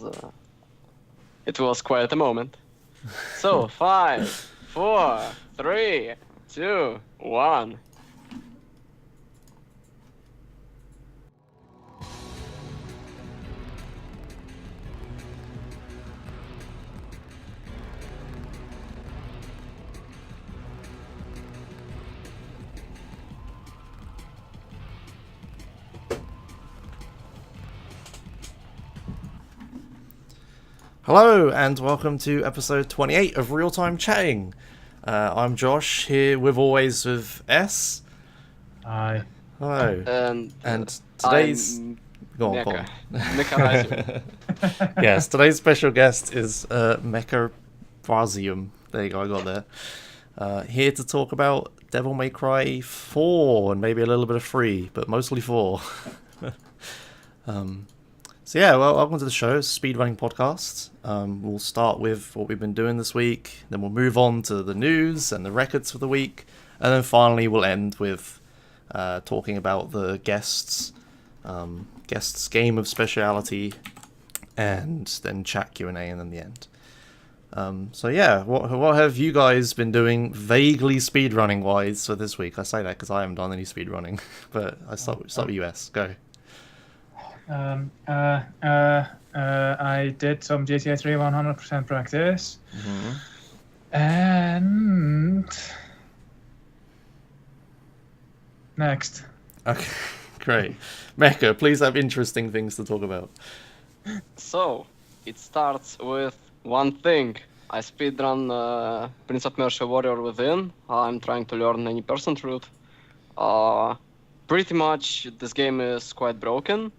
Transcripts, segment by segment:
uh, it was quite a moment. So 5, 4, 3, 2, 1. Hello and welcome to episode 28 of Real Time Chatting. I'm Josh, here with S. Hi. Hello. And today's... I'm Go on. Mekarazium. Yes, today's special guest is Mekarazium. There you go, I got there. Here to talk about Devil May Cry 4 and maybe a little bit of 3, but mostly 4. So yeah, well, welcome to the show, Speedrunning Podcast. We'll start with what we've been doing this week, then we'll move on to the news and the records for the week, and then finally we'll end with talking about the guests' game of speciality, and then chat Q&A, and then the end. So yeah, what have you guys been doing vaguely speedrunning wise for this week? I say that because I haven't done any speedrunning, but I start with US. Go. I did some GTA 3 100% practice. And next. Okay, great. Mecha, please have interesting things to talk about. So, it starts with one thing. I speedrun Prince of Persia Warrior Within. I'm trying to learn any percent route. Pretty much, this game is quite broken.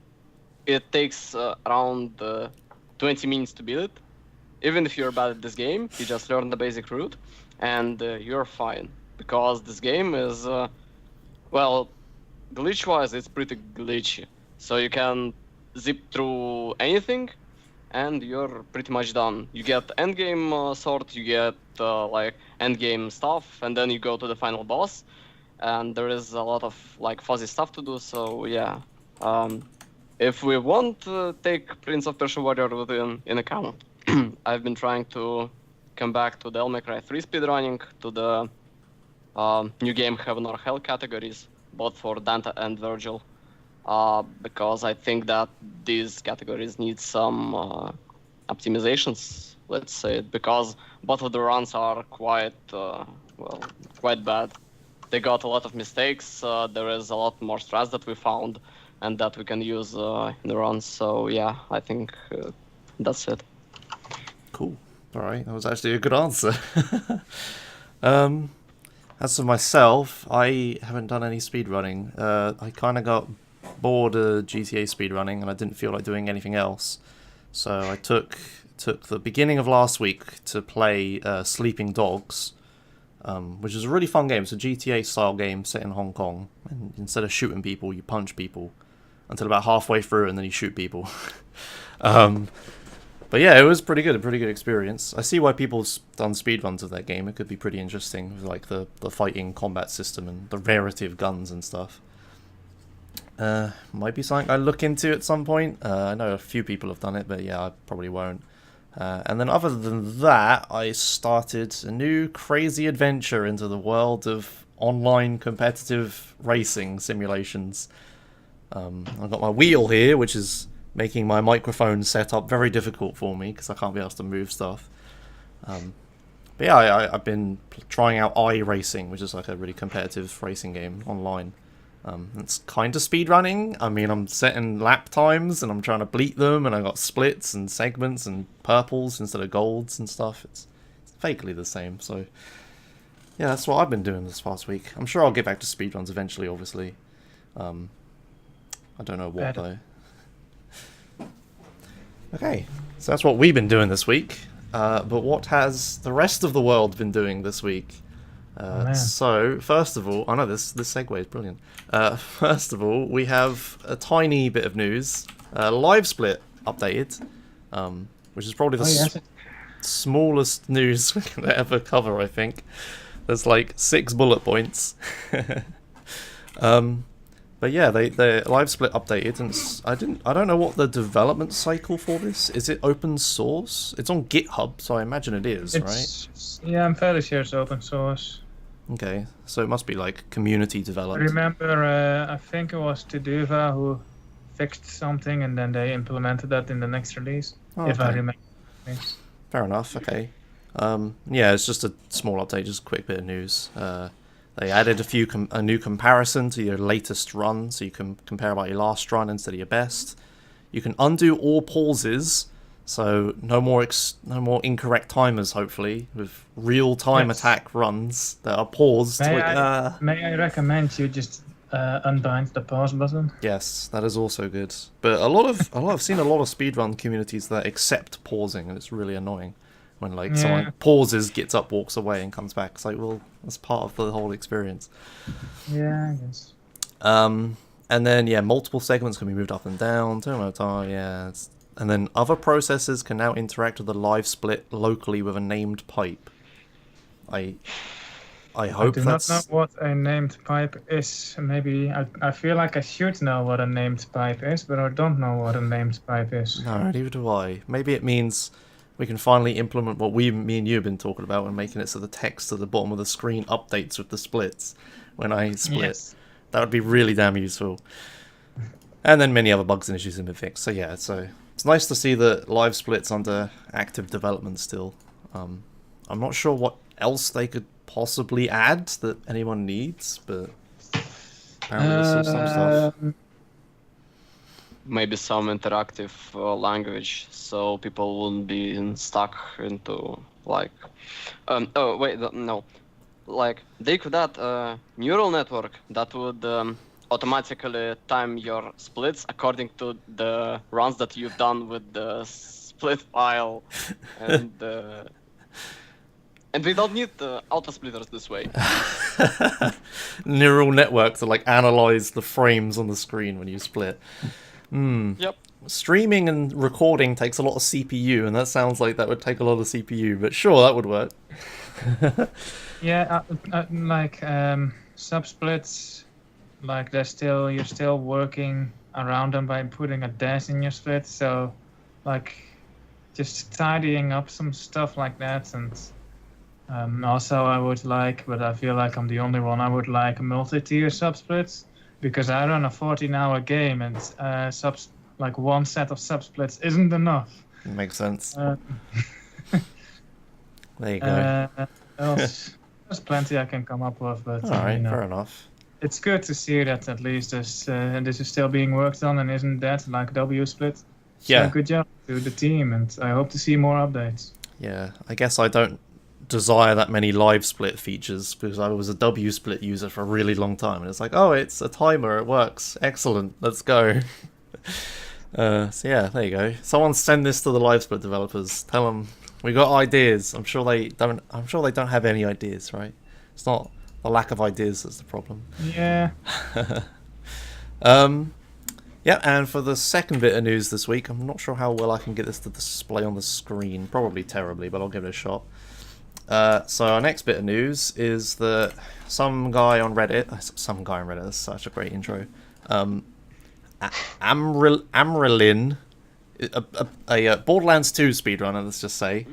It takes around 20 minutes to beat it. Even if you're bad at this game, you just learn the basic route, and you're fine. Because this game is, well, glitch-wise, it's pretty glitchy. So you can zip through anything, and you're pretty much done. You get endgame sword, you get like endgame stuff, and then you go to the final boss. And there is a lot of like fuzzy stuff to do, so yeah. If we want to take Prince of Persia Warrior Within in account, I've been trying to come back to the Devil May Cry 3 speedrunning, to the new game Heaven or Hell categories, both for Dante and Virgil, because I think that these categories need some optimizations, let's say, because both of the runs are quite bad. They got a lot of mistakes, there is a lot more strats that we found, and that we can use in the runs. So yeah, I think that's it. Cool. All right, that was actually a good answer. As for myself, I haven't done any speedrunning. I kind of got bored of GTA speedrunning, and I didn't feel like doing anything else. So I took the beginning of last week to play Sleeping Dogs, which is a really fun game. It's a GTA-style game set in Hong Kong, and instead of shooting people, you punch people until about halfway through, and then you shoot people. But yeah, it was pretty good, a pretty good experience. I see why people's done speedruns of that game. It could be pretty interesting, with like the fighting combat system and the rarity of guns and stuff. Might be something I look into at some point. I know a few people have done it, but yeah, I probably won't. And then other than that, I started a new crazy adventure into the world of online competitive racing simulations. I've got my wheel here, which is making my microphone setup very difficult for me because I can't be asked to move stuff. But yeah, I've been trying out iRacing, which is like a really competitive racing game online. It's kind of speedrunning. I mean, I'm setting lap times and I'm trying to bleat them, and I got splits and segments and purples instead of golds and stuff. It's vaguely the same. So yeah, that's what I've been doing this past week. I'm sure I'll get back to speedruns eventually, obviously. I don't know what though. Okay, so that's what we've been doing this week. But what has the rest of the world been doing this week? So, first of all, I know this segue is brilliant. First of all, we have a tiny bit of news. Livesplit updated, which is probably the smallest news we can ever cover, I think. There's like 6 bullet points. But yeah, the Livesplit updated, and I don't know what the development cycle for this is. It open source? It's on GitHub, so I imagine it is, right? Yeah, I'm fairly sure it's open source. Okay, so it must be like community I developed. remember, I think it was Tuduva who fixed something, and then they implemented that in the next release. Oh, if I okay. remember. Fair enough. Okay. Yeah, it's just a small update, just a quick bit of news. They added a new comparison to your latest run, so you can compare about your last run instead of your best. You can undo all pauses, so no more incorrect timers. Hopefully, with real-time attack runs that are paused. May I recommend you just unbind the pause button? Yes, that is also good. But I've seen a lot of speedrun communities that accept pausing, and it's really annoying. When someone pauses, gets up, walks away, and comes back. It's like, well, that's part of the whole experience. Yeah, I guess. And then multiple segments can be moved up and down. And then other processes can now interact with the Livesplit locally with a named pipe. I hope that's... I do not know what a named pipe is. Maybe I feel like I should know what a named pipe is, but I don't know what a named pipe is. No, neither do I. Maybe it means we can finally implement what me and you have been talking about and making it so the text at the bottom of the screen updates with the splits when I split. Yes. That would be really damn useful. And then many other bugs and issues have been fixed. So yeah, so it's nice to see that Livesplit's under active development still. I'm not sure what else they could possibly add that anyone needs, but apparently there's some stuff. Maybe some interactive language, so people wouldn't be stuck into like. Oh wait, no. Like they could add a neural network that would automatically time your splits according to the runs that you've done with the split file, and we don't need auto splitters this way. Neural network to analyze the frames on the screen when you split. Yep. Streaming and recording takes a lot of CPU, and that sounds like that would take a lot of CPU, but sure, that would work. Yeah, subsplits, you're still working around them by putting a dash in your split, so just tidying up some stuff like that. And also I would but I feel like I'm the only one, I would like multi-tier subsplits, because I run a 14-hour game, and one set of subsplits isn't enough. Makes sense. There you go. There's plenty I can come up with, but alright, fair enough. It's good to see that at least this is still being worked on, and isn't that like WSplit? Yeah. So good job to the team, and I hope to see more updates. Yeah, I guess I don't desire that many Livesplit features because I was a WSplit user for a really long time, and it's like, oh, it's a timer, it works, excellent, let's go. So yeah, there you go. Someone send this to the Livesplit developers. Tell them we got ideas. I'm sure they don't have any ideas, right? It's not the lack of ideas that's the problem. Yeah. Yeah, and for the second bit of news this week, I'm not sure how well I can get this to display on the screen. Probably terribly, but I'll give it a shot. So our next bit of news is that some guy on Reddit, that's such a great intro, Amrelin, a Borderlands 2 speedrunner, let's just say,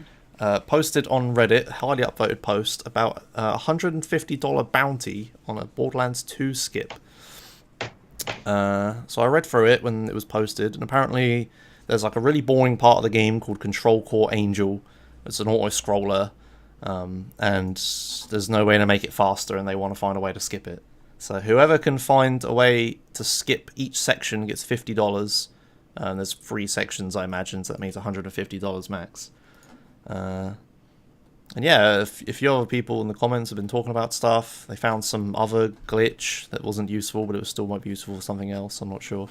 posted on Reddit, highly upvoted post, about a $150 bounty on a Borderlands 2 skip. So I read through it when it was posted, and apparently there's a really boring part of the game called Control Core Angel. It's an auto-scroller, and there's no way to make it faster, and they want to find a way to skip it. So whoever can find a way to skip each section gets $50, and there's 3 sections, I imagine, so that means $150 max. And yeah, if you other people in the comments have been talking about stuff, they found some other glitch that wasn't useful, but it was still might be useful for something else, I'm not sure.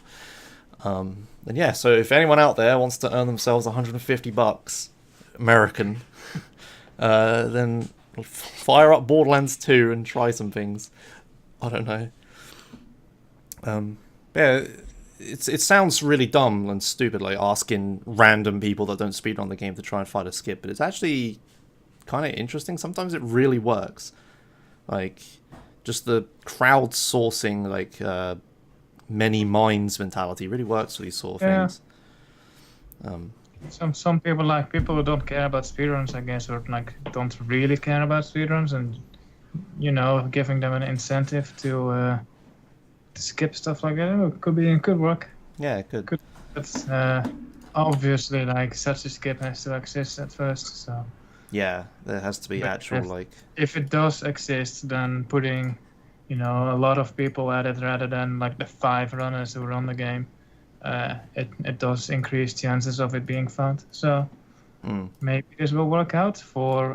And yeah, so if anyone out there wants to earn themselves $150 American, then fire up Borderlands 2 and try some things. I don't know. Yeah, it sounds really dumb and stupid, asking random people that don't speedrun the game to try and find a skip, but it's actually kind of interesting. Sometimes it really works. Just the crowdsourcing, many minds mentality. It really works for these sort of Yeah. things. Some people who don't care about speedruns, I guess, or like don't really care about speedruns, and giving them an incentive to skip stuff like that could work. Yeah, it could. But obviously, like such a skip has to exist at first. So Yeah, there has to be But actual like. if it does exist, then putting a lot of people at it rather than like the 5 runners who run the game, it does increase chances of it being found. So maybe this will work out for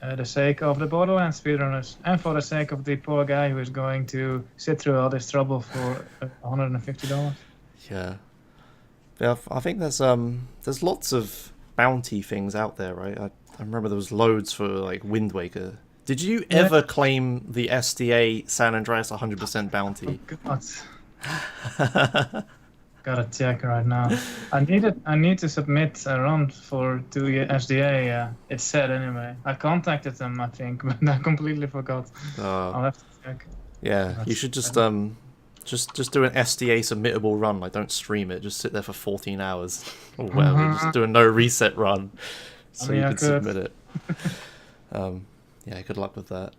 the sake of the Borderlands speedrunners and for the sake of the poor guy who is going to sit through all this trouble for $150. Yeah. Yeah, I think there's lots of bounty things out there, right? I remember there was loads for like Wind Waker. Did you ever claim the SDA San Andreas 100% bounty? God. Gotta check right now. I need to submit a run to SDA. It said anyway. I contacted them, I think, but I completely forgot. I'll have to check. Yeah, you should just do an SDA submittable run. Like, don't stream it. Just sit there for 14 hours or whatever. Just do a no reset run, so you can submit it. Yeah, good luck with that.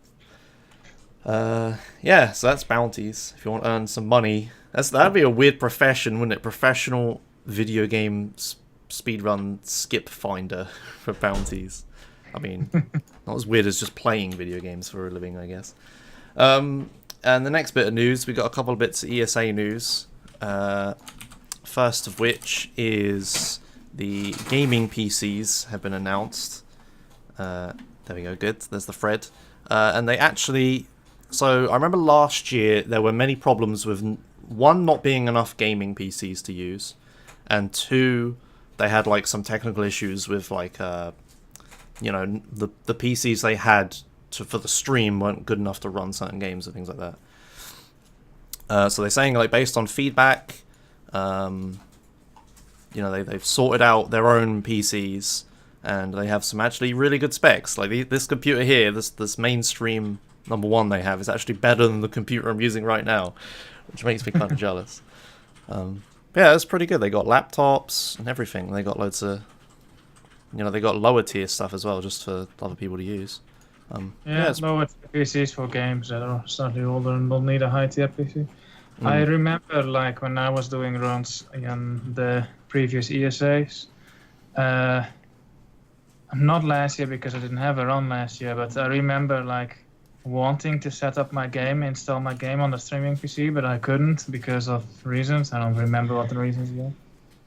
Yeah, so that's bounties. If you want to earn some money, that'd be a weird profession, wouldn't it? Professional video game speedrun skip finder for bounties. I mean, not as weird as just playing video games for a living, I guess. And the next bit of news, we got a couple of bits of ESA news. First of which is the gaming PCs have been announced. There we go, good. There's the thread. And they actually... So, I remember last year there were many problems with, one, not being enough gaming PCs to use, and two, they had like some technical issues with like, the PCs they had for the stream weren't good enough to run certain games and things like that. So they're saying, like, based on feedback, they've sorted out their own PCs, and they have some actually really good specs. Like this computer here, this mainstream number 1 they have is actually better than the computer I'm using right now, which makes me kind of jealous. Yeah, it's pretty good. They got laptops and everything. They got loads of, they got lower tier stuff as well, just for other people to use. Lower tier PCs for games that are slightly older and don't need a high tier PC. I remember, like, when I was doing runs in the previous ESAs, not last year because I didn't have a run last year, but I remember, like, wanting to set up my game, install my game on the streaming PC, but I couldn't because of reasons. I don't remember what the reasons were.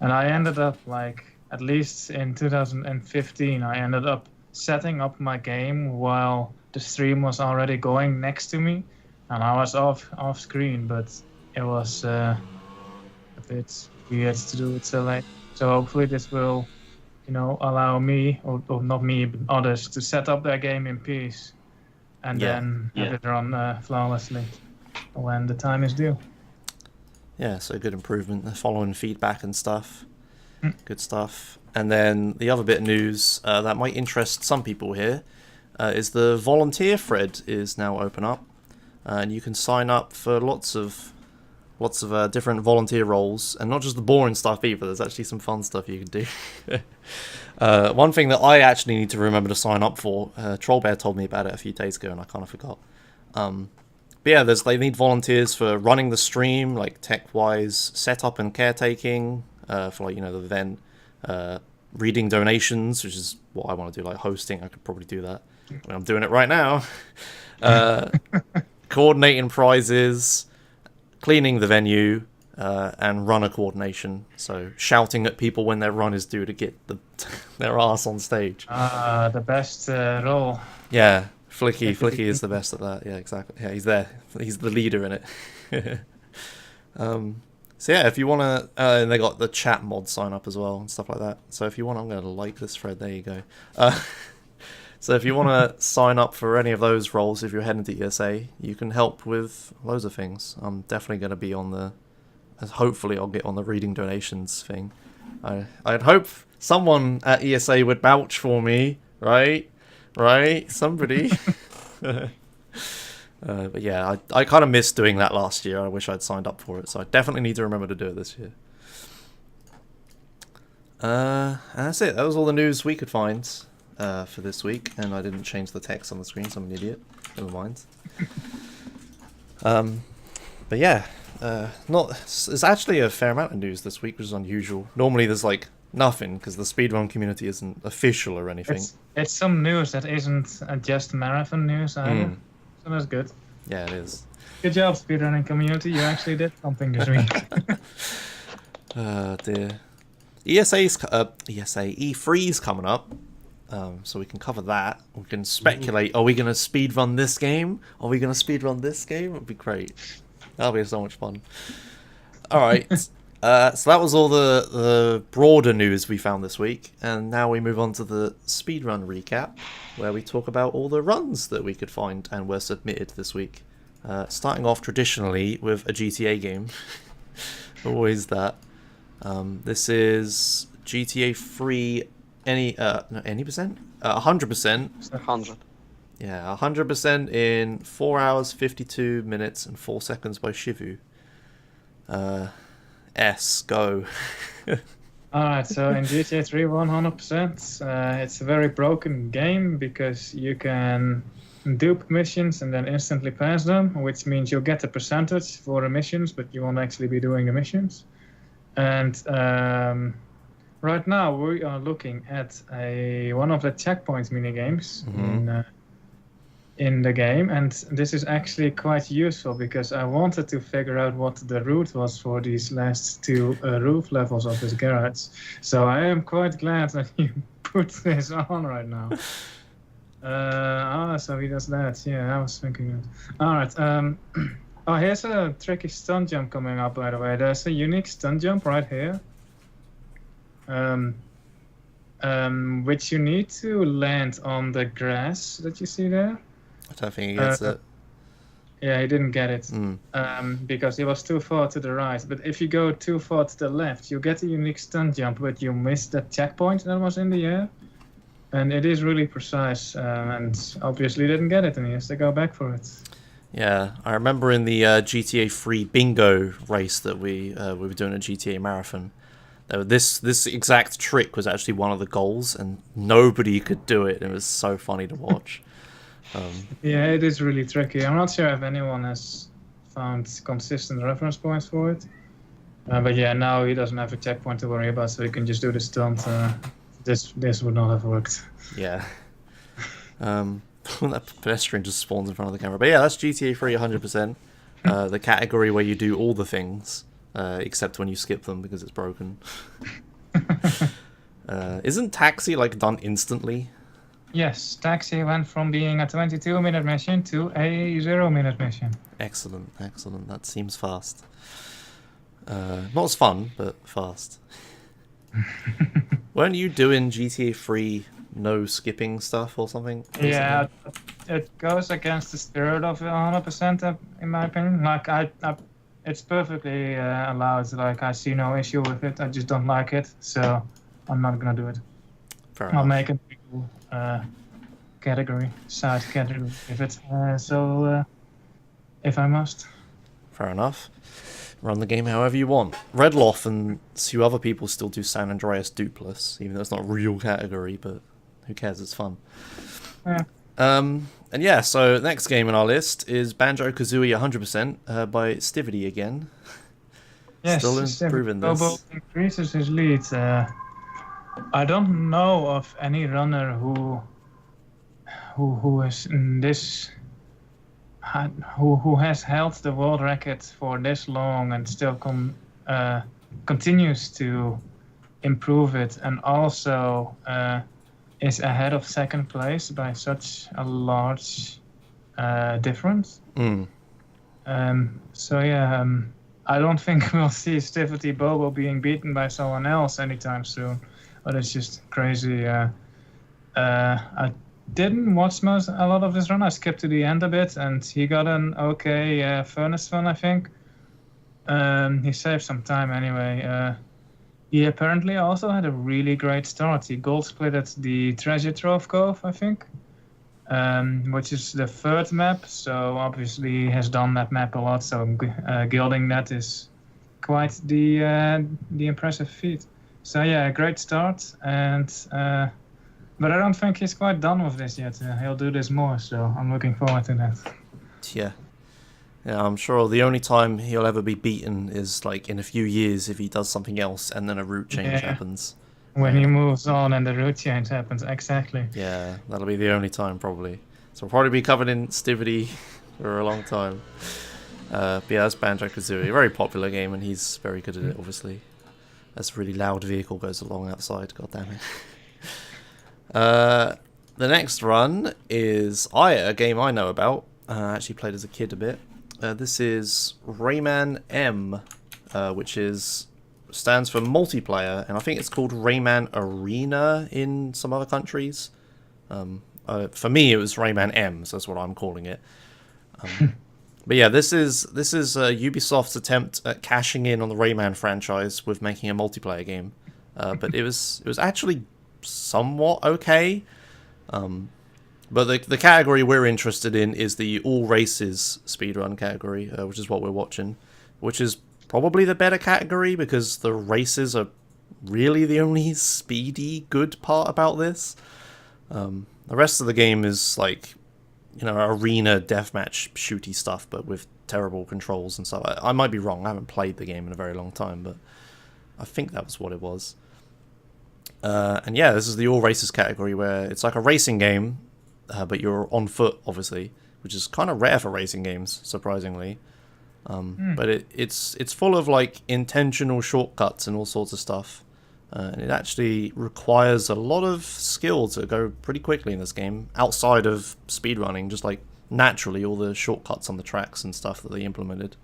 And I ended up, like, at least in 2015, I ended up setting up my game while the stream was already going next to me, and I was off screen, but it was a bit weird to do it so late. So hopefully this will, allow me, or not me, but others, to set up their game in peace, and then have it run flawlessly when the time is due. Yeah, so good improvement. They're following feedback and stuff. Good stuff. And then the other bit of news that might interest some people here is the volunteer thread is now open up, and you can sign up for lots of different volunteer roles, and not just the boring stuff either. There's actually some fun stuff you can do. One thing that I actually need to remember to sign up for, Trollbear told me about it a few days ago, and I kind of forgot. But yeah, they need volunteers for running the stream, like tech-wise, setup and caretaking, for like, the event, reading donations, which is what I want to do, like hosting. I could probably do that. I mean, I'm doing it right now. Coordinating prizes, cleaning the venue, and runner coordination. So shouting at people when their run is due to get their ass on stage. The best role. Yeah, Flicky is the best at that. Yeah, exactly. Yeah, he's there. He's the leader in it. So yeah, if you want to, and they got the chat mod sign up as well and stuff like that. So if you want, I'm going to like this thread. There you go. So if you want to sign up for any of those roles, if you're heading to ESA, you can help with loads of things. I'm definitely going to be on hopefully I'll get on the reading donations thing. I'd hope someone at ESA would vouch for me, right? Somebody. But yeah, I kind of missed doing that last year. I wish I'd signed up for it, so I definitely need to remember to do it this year. And that's it. That was all the news we could find for this week, and I didn't change the text on the screen, so I'm an idiot. Never mind. But yeah, there's actually a fair amount of news this week, which is unusual. Normally there's like nothing, because the speedrun community isn't official or anything. It's some news that isn't just marathon news either. So that's good. Yeah, it is. Good job, speedrunning community. You actually did something this week. Dear. E3's coming up, so we can cover that. We can speculate. Are we going to speedrun this game? Are we going to speedrun this game? It would be great. That'll be so much fun. All right. So that was all the broader news we found this week, and now we move on to the speedrun recap, where we talk about all the runs that we could find and were submitted this week. Starting off traditionally with a GTA game. Always that. This is GTA 3 any percent? 100%. 100. Yeah, 100% in 4 hours, 52 minutes, and 4 seconds by Shivu. Go. Alright, so in GTA 3 100%, it's a very broken game because you can dupe missions and then instantly pass them, which means you'll get a percentage for the missions, but you won't actually be doing the missions. And right now we are looking at one of the checkpoint minigames in the game, and this is actually quite useful because I wanted to figure out what the route was for these last two roof levels of this garage. So I am quite glad that you put this on right now. So he does that. Yeah, I was thinking that. All right. Oh, here's a tricky stunt jump coming up, by the way. There's a unique stunt jump right here. Which you need to land on the grass that you see there. I don't think he gets it. Yeah, he didn't get it. Because he was too far to the right. But if you go too far to the left, you get a unique stunt jump, but you missed that checkpoint that was in the air. And it is really precise, and obviously didn't get it, and he has to go back for it. Yeah, I remember in the GTA 3 bingo race that we were doing a GTA marathon, this exact trick was actually one of the goals, and nobody could do it. It was so funny to watch. Yeah, it is really tricky. I'm not sure if anyone has found consistent reference points for it. But yeah, now he doesn't have a checkpoint to worry about, so he can just do the stunt. This would not have worked. Yeah. That pedestrian just spawns in front of the camera. But yeah, that's GTA 3 100%. The category where you do all the things, except when you skip them because it's broken. Isn't Taxi like done instantly? Yes, Taxi went from being a 22-minute mission to a 0-minute mission. Excellent. That seems fast. Not as fun, but fast. Weren't you doing GTA 3 no skipping stuff or something? Yeah, it goes against the spirit of 100%, in my opinion. Like, it's perfectly allowed. Like, I see no issue with it. I just don't like it, so I'm not gonna do it. Fair enough. I'll make it side category, if it's if I must. Fair enough. Run the game however you want. Redloff and a few other people still do San Andreas Dupless, even though it's not a real category, but who cares, it's fun. Yeah. And yeah, so next game on our list is Banjo-Kazooie 100% by Stivity again. Yes, still improving this. Bobo increases his lead. I don't know of any runner who is in this... Who has held the world record for this long and still continues to improve it, and also is ahead of second place by such a large difference. So yeah, I don't think we'll see Stivity Bobo being beaten by someone else anytime soon, but it's just crazy. I didn't watch a lot of this run. I skipped to the end a bit, and he got an okay furnace run, I think. He saved some time anyway. He apparently also had a really great start. He gold splitted the Treasure Trove Cove, I think. which is the third map. So obviously he has done that map a lot. So gilding that is quite the impressive feat. So yeah, great start. And but I don't think he's quite done with this yet. He'll do this more. So I'm looking forward to that. Yeah. Yeah, I'm sure the only time he'll ever be beaten is like in a few years if he does something else and then a route change happens. When he moves on and the route change happens, exactly. Yeah, that'll be the only time probably. So we'll probably be covered in Stivity for a long time. But yeah, that's Banjo-Kazooie, a very popular game, and he's very good at it, obviously. That's a really loud vehicle goes along outside, god damn it. The next run is a game I know about. I actually played as a kid a bit. This is Rayman M, which stands for multiplayer, and I think it's called Raymond Arena in some other countries. For me, it was Rayman M, so that's what I'm calling it. But yeah, this is Ubisoft's attempt at cashing in on the Rayman franchise with making a multiplayer game. But it was actually somewhat okay. But the category we're interested in is the all races speedrun category, which is what we're watching, which is probably the better category because the races are really the only speedy good part about this. The rest of the game is like, arena deathmatch shooty stuff, but with terrible controls and stuff. I might be wrong. I haven't played the game in a very long time, but I think that was what it was. And yeah, this is the all races category where it's like a racing game, but you're on foot, obviously, which is kind of rare for racing games, surprisingly. But it's full of like intentional shortcuts and all sorts of stuff. And it actually requires a lot of skill to go pretty quickly in this game, outside of speedrunning, just like naturally all the shortcuts on the tracks and stuff that they implemented.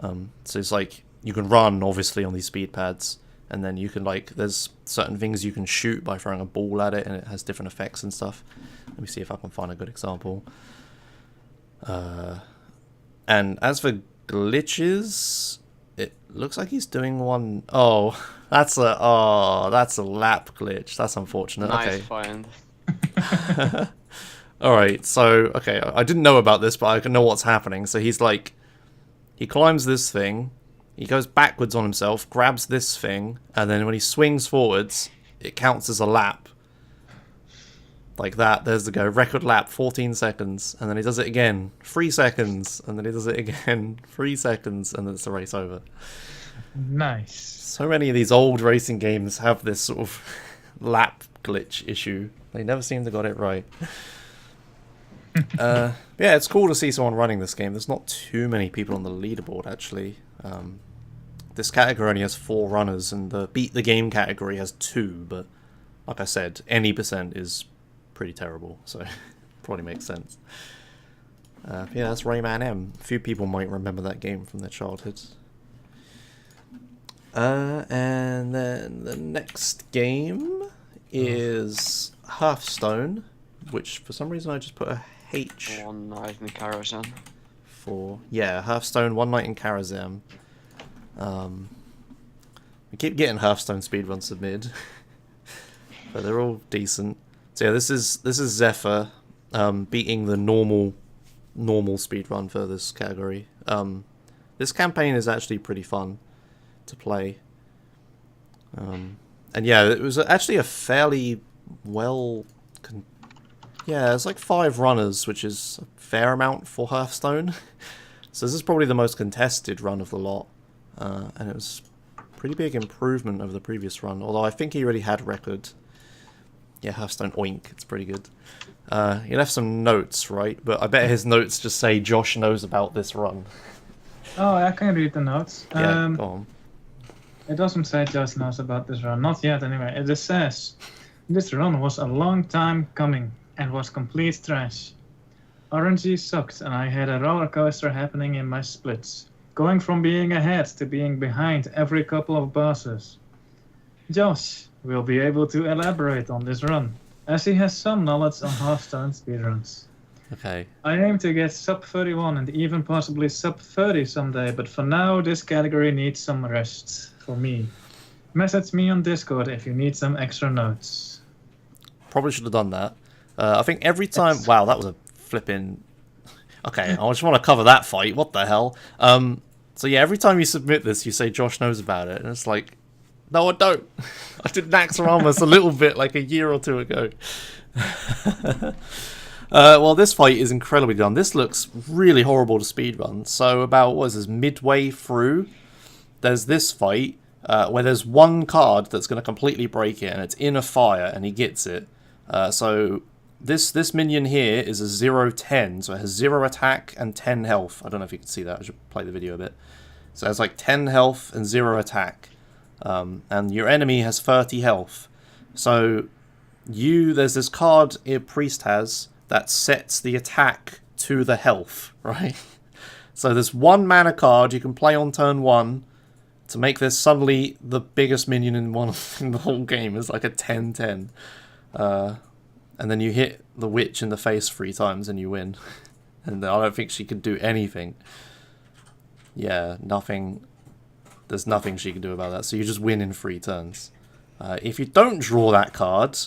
So it's like you can run, obviously, on these speed pads, and then you can there's certain things you can shoot by throwing a ball at it, and it has different effects and stuff. Let me see if I can find a good example. And as for glitches, it looks like he's doing one. Oh, that's a lap glitch. That's unfortunate. Nice okay. find. Alright, so, okay, I didn't know about this, but I can know what's happening. So he climbs this thing, he goes backwards on himself, grabs this thing, and then when he swings forwards, it counts as a lap. Like that, there's the go. Record lap, 14 seconds, and then he does it again, 3 seconds, and then he does it again, 3 seconds, and then it's the race over. Nice. So many of these old racing games have this sort of lap glitch issue. They never seem to got it right. Yeah, it's cool to see someone running this game. There's not too many people on the leaderboard, actually. This category only has 4 runners, and the beat the game category has 2, but like I said, any percent is pretty terrible, so probably makes sense. Yeah, that's Rayman M. A few people might remember that game from their childhood. And then the next game is Hearthstone, which for some reason I just put a H. One night in Mekarazium. Hearthstone, One Night in Mekarazium. We keep getting Hearthstone speedruns submitted, but they're all decent. So yeah, this is Zephyr beating the normal speedrun for this category. This campaign is actually pretty fun to play. And yeah, it was actually a fairly it's like 5 runners, which is a fair amount for Hearthstone. So this is probably the most contested run of the lot. And it was a pretty big improvement over the previous run, although I think he already had record. Yeah, Hearthstone oink, it's pretty good. He left some notes, right? But I bet his notes just say Josh knows about this run. Oh, I can read the notes. Yeah, go on. It doesn't say Josh knows about this run. Not yet, anyway. It just says, this run was a long time coming and was complete trash. RNG sucked, and I had a roller coaster happening in my splits, going from being ahead to being behind every couple of bosses. Josh will be able to elaborate on this run, as he has some knowledge on Hearthstone speedruns. Okay. I aim to get sub 31 and even possibly sub 30 someday, but for now this category needs some rest for me. Message me on Discord if you need some extra notes. Probably should have done that. I think every time... Wow, that was a flipping... Okay, I just want to cover that fight. What the hell? So yeah, every time you submit this, you say Josh knows about it. And it's like, no, I don't. I did Naxxramas a little bit like a year or two ago. Well, this fight is incredibly done. This looks really horrible to speedrun. So about, what is this, midway through, there's this fight where there's one card that's going to completely break it, and it's in a fire, and he gets it. So this minion here is a 0-10, so it has 0 attack and 10 health. I don't know if you can see that. I should play the video a bit. So it has like 10 health and 0 attack. And your enemy has 30 health. So there's this card a priest has that sets the attack to the health, right? So there's one mana card you can play on turn 1 to make this suddenly the biggest minion in the whole game. It's like a 10-10. And then you hit the witch in the face 3 times and you win. And I don't think she can do anything. Yeah, nothing. There's nothing she can do about that. So you just win in 3 turns. If you don't draw that card,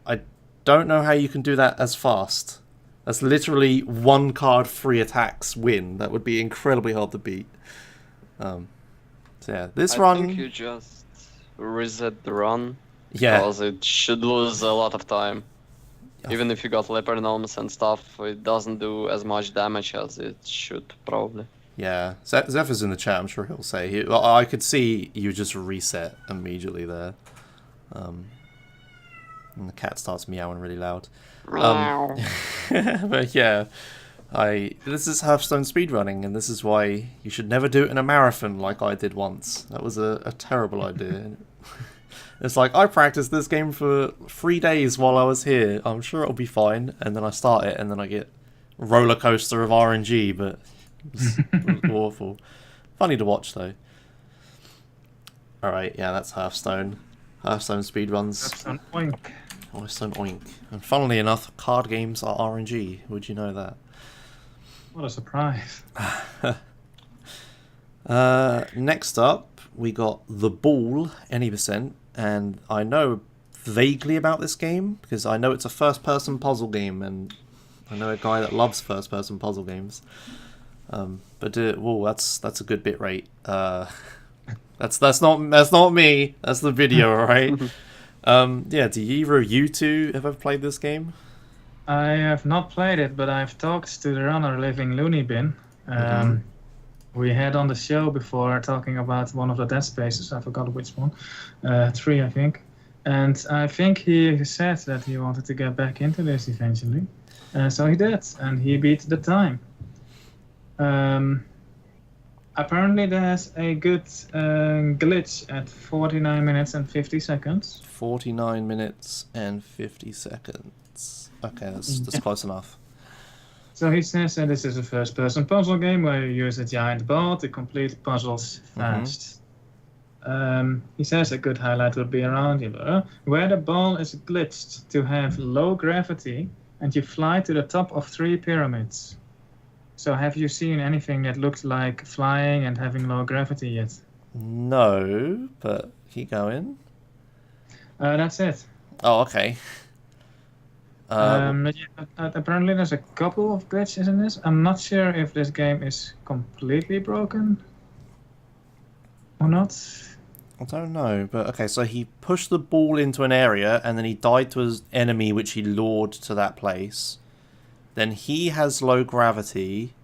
I don't know how you can do that as fast. That's literally 1 card, 3 attacks win. That would be incredibly hard to beat. So yeah, this run... I think you just reset the run. Yeah. Because it should lose a lot of time. Even if you got leopard gnomes and stuff, it doesn't do as much damage as it should, probably. Yeah, Zephyr's in the chat, I'm sure he'll say. I could see you just reset immediately there. And the cat starts meowing really loud. But yeah, this is Hearthstone speedrunning, and this is why you should never do it in a marathon like I did once. That was a terrible idea. It's like, I practiced this game for 3 days while I was here. I'm sure it'll be fine. And then I start it, and then I get roller coaster of RNG, but it's awful. Funny to watch, though. Alright, yeah, that's Hearthstone. Hearthstone speedruns. Hearthstone oink. Hearthstone oink. And funnily enough, card games are RNG. Would you know that? What a surprise. Next up, we got The Ball, any percent. And I know vaguely about this game, because I know it's a first-person puzzle game, and I know a guy that loves first-person puzzle games. But whoa, that's a good bit rate. That's not me. That's the video, alright? Yeah, do either of you two ever played this game? I have not played it, but I've talked to the runner Living Looney Bin. We had on the show before talking about one of the Dead Spaces. I forgot which one. 3, I think. And I think he said that he wanted to get back into this eventually. So he did, and he beat the time. Apparently there's a good glitch at 49 minutes and 50 seconds. 49 minutes and 50 seconds. Okay, that's close enough. So he says that this is a first-person puzzle game where you use a giant ball to complete puzzles fast. He says a good highlight would be around here, where the ball is glitched to have low gravity and you fly to the top of 3 pyramids. So have you seen anything that looked like flying and having low gravity yet? No, but keep going. That's it. Oh, okay. Apparently there's a couple of glitches in this. I'm not sure if this game is completely broken or not. I don't know, but okay, so he pushed the ball into an area and then he died to his enemy which he lured to that place. Then he has low gravity.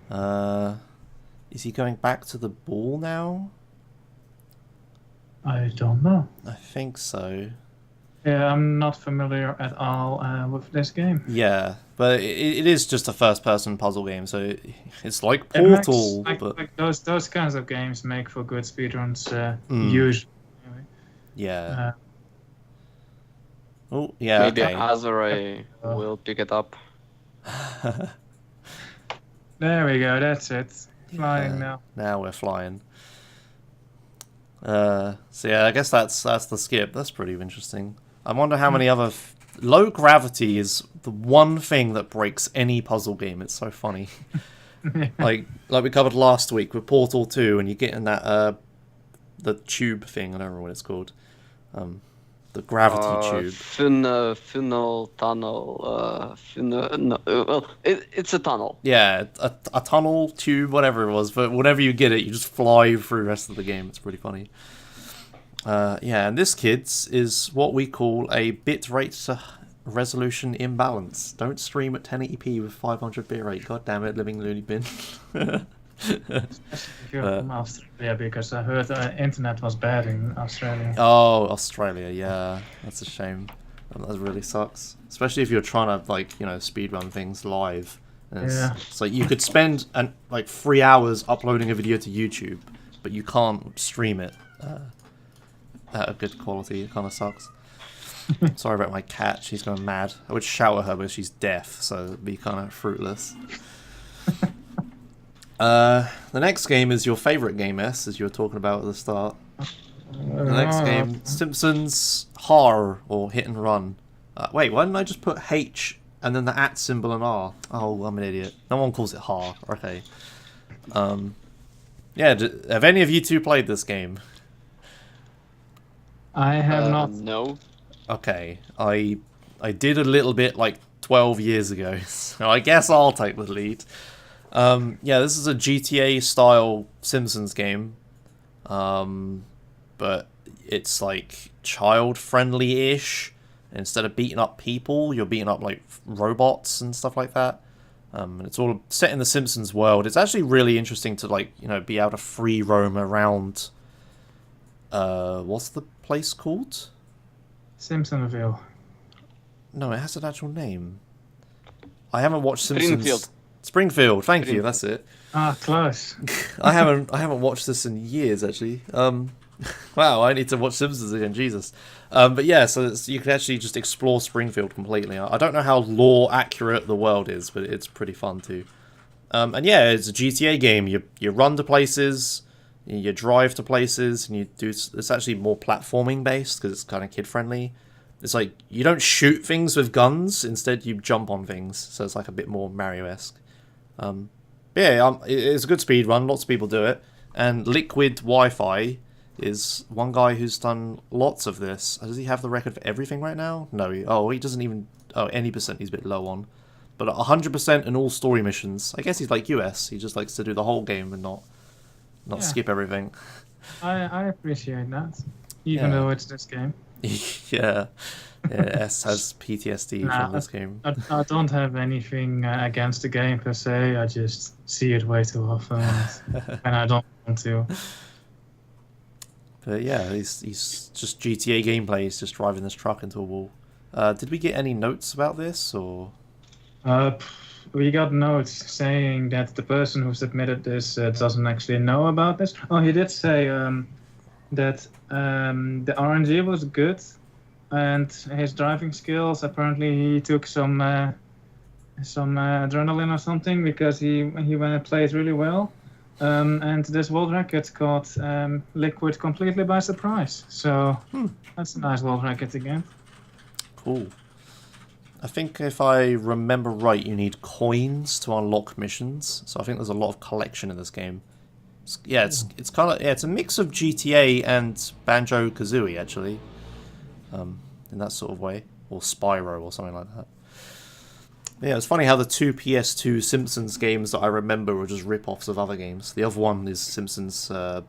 Is he going back to the ball now? I don't know. I think so. Yeah, I'm not familiar at all with this game. Yeah, but it is just a first-person puzzle game, so it's like Portal. Like those kinds of games make for good speedruns, usually. Yeah. Oh, yeah, Maybe okay. Azure will pick it up. There we go, that's it. Flying now. Now we're flying. So yeah, I guess that's the skip. That's pretty interesting. I wonder how many other... Low gravity is the one thing that breaks any puzzle game. It's so funny. like we covered last week with Portal 2, and you get in that the tube thing. I don't remember what it's called. The gravity tube. Funnel tunnel. Well, it's a tunnel. Yeah, a tunnel, tube, whatever it was. But whenever you get it, you just fly through the rest of the game. It's pretty funny. Yeah, and this, kids, is what we call a bitrate resolution imbalance. Don't stream at 1080p with 500 bitrate. God damn it, living loony bin. If you're from Australia, because I heard the internet was bad in Australia. Oh, Australia, yeah. That's a shame. That really sucks. Especially if you're trying to, like, you know, speedrun things live. And it's like you could spend 3 hours uploading a video to YouTube, but you can't stream it at a good quality. It kind of sucks. Sorry about my cat. She's going mad. I would shout at her, but she's deaf, so it'd be kind of fruitless. The next game is your favourite game, S, as you were talking about at the start. The next game, Simpsons Horror, or Hit and Run. Wait, why didn't I just put H and then the @ symbol and R? Oh, I'm an idiot. No one calls it Har. Okay. Yeah, have any of you two played this game? I have not. No. Okay, I did a little bit like 12 years ago, so I guess I'll take the lead. Yeah, this is a GTA style Simpsons game, but it's like child friendly-ish. Instead of beating up people, you're beating up like robots and stuff like that. And it's all set in the Simpsons world. It's actually really interesting to, like, you know, be able to free roam around. What's the place called? Simpsonville. No, it has an actual name. I haven't watched Simpsons. Springfield. Springfield, thank you, that's it. Ah, close. I haven't watched this in years, actually. Wow, I need to watch Simpsons again, Jesus. But yeah, so you can actually just explore Springfield completely. I don't know how lore accurate the world is, but it's pretty fun too. And yeah, it's a GTA game. You run to places, you drive to places, and you do. It's actually more platforming based because it's kind of kid friendly. It's like you don't shoot things with guns. Instead, you jump on things. So it's like a bit more Mario-esque. Yeah, it's a good speed run. Lots of people do it. And Liquid Wi-Fi is one guy who's done lots of this. Does he have the record for everything right now? No. He doesn't even. Oh, any percent he's a bit low on. But 100% in all story missions. I guess he's like US. He just likes to do the whole game and not skip everything. I appreciate that, even though it's this game. Yeah. S has PTSD from this game. I don't have anything against the game per se. I just see it way too often, and I don't want to. But yeah, he's just GTA gameplay. He's just driving this truck into a wall. Did we get any notes about this, or? We got notes saying that the person who submitted this doesn't actually know about this. Oh, he did say that the RNG was good, and his driving skills. Apparently, he took some adrenaline or something because he played really well. And this world record caught Liquid completely by surprise. So that's a nice world record again. Cool. I think if I remember right, you need coins to unlock missions. So I think there's a lot of collection in this game. It's kind of it's a mix of GTA and Banjo-Kazooie actually, in that sort of way, or Spyro or something like that. Yeah, it's funny how the two PS2 Simpsons games that I remember were just rip-offs of other games. The other one is Simpsons. Can't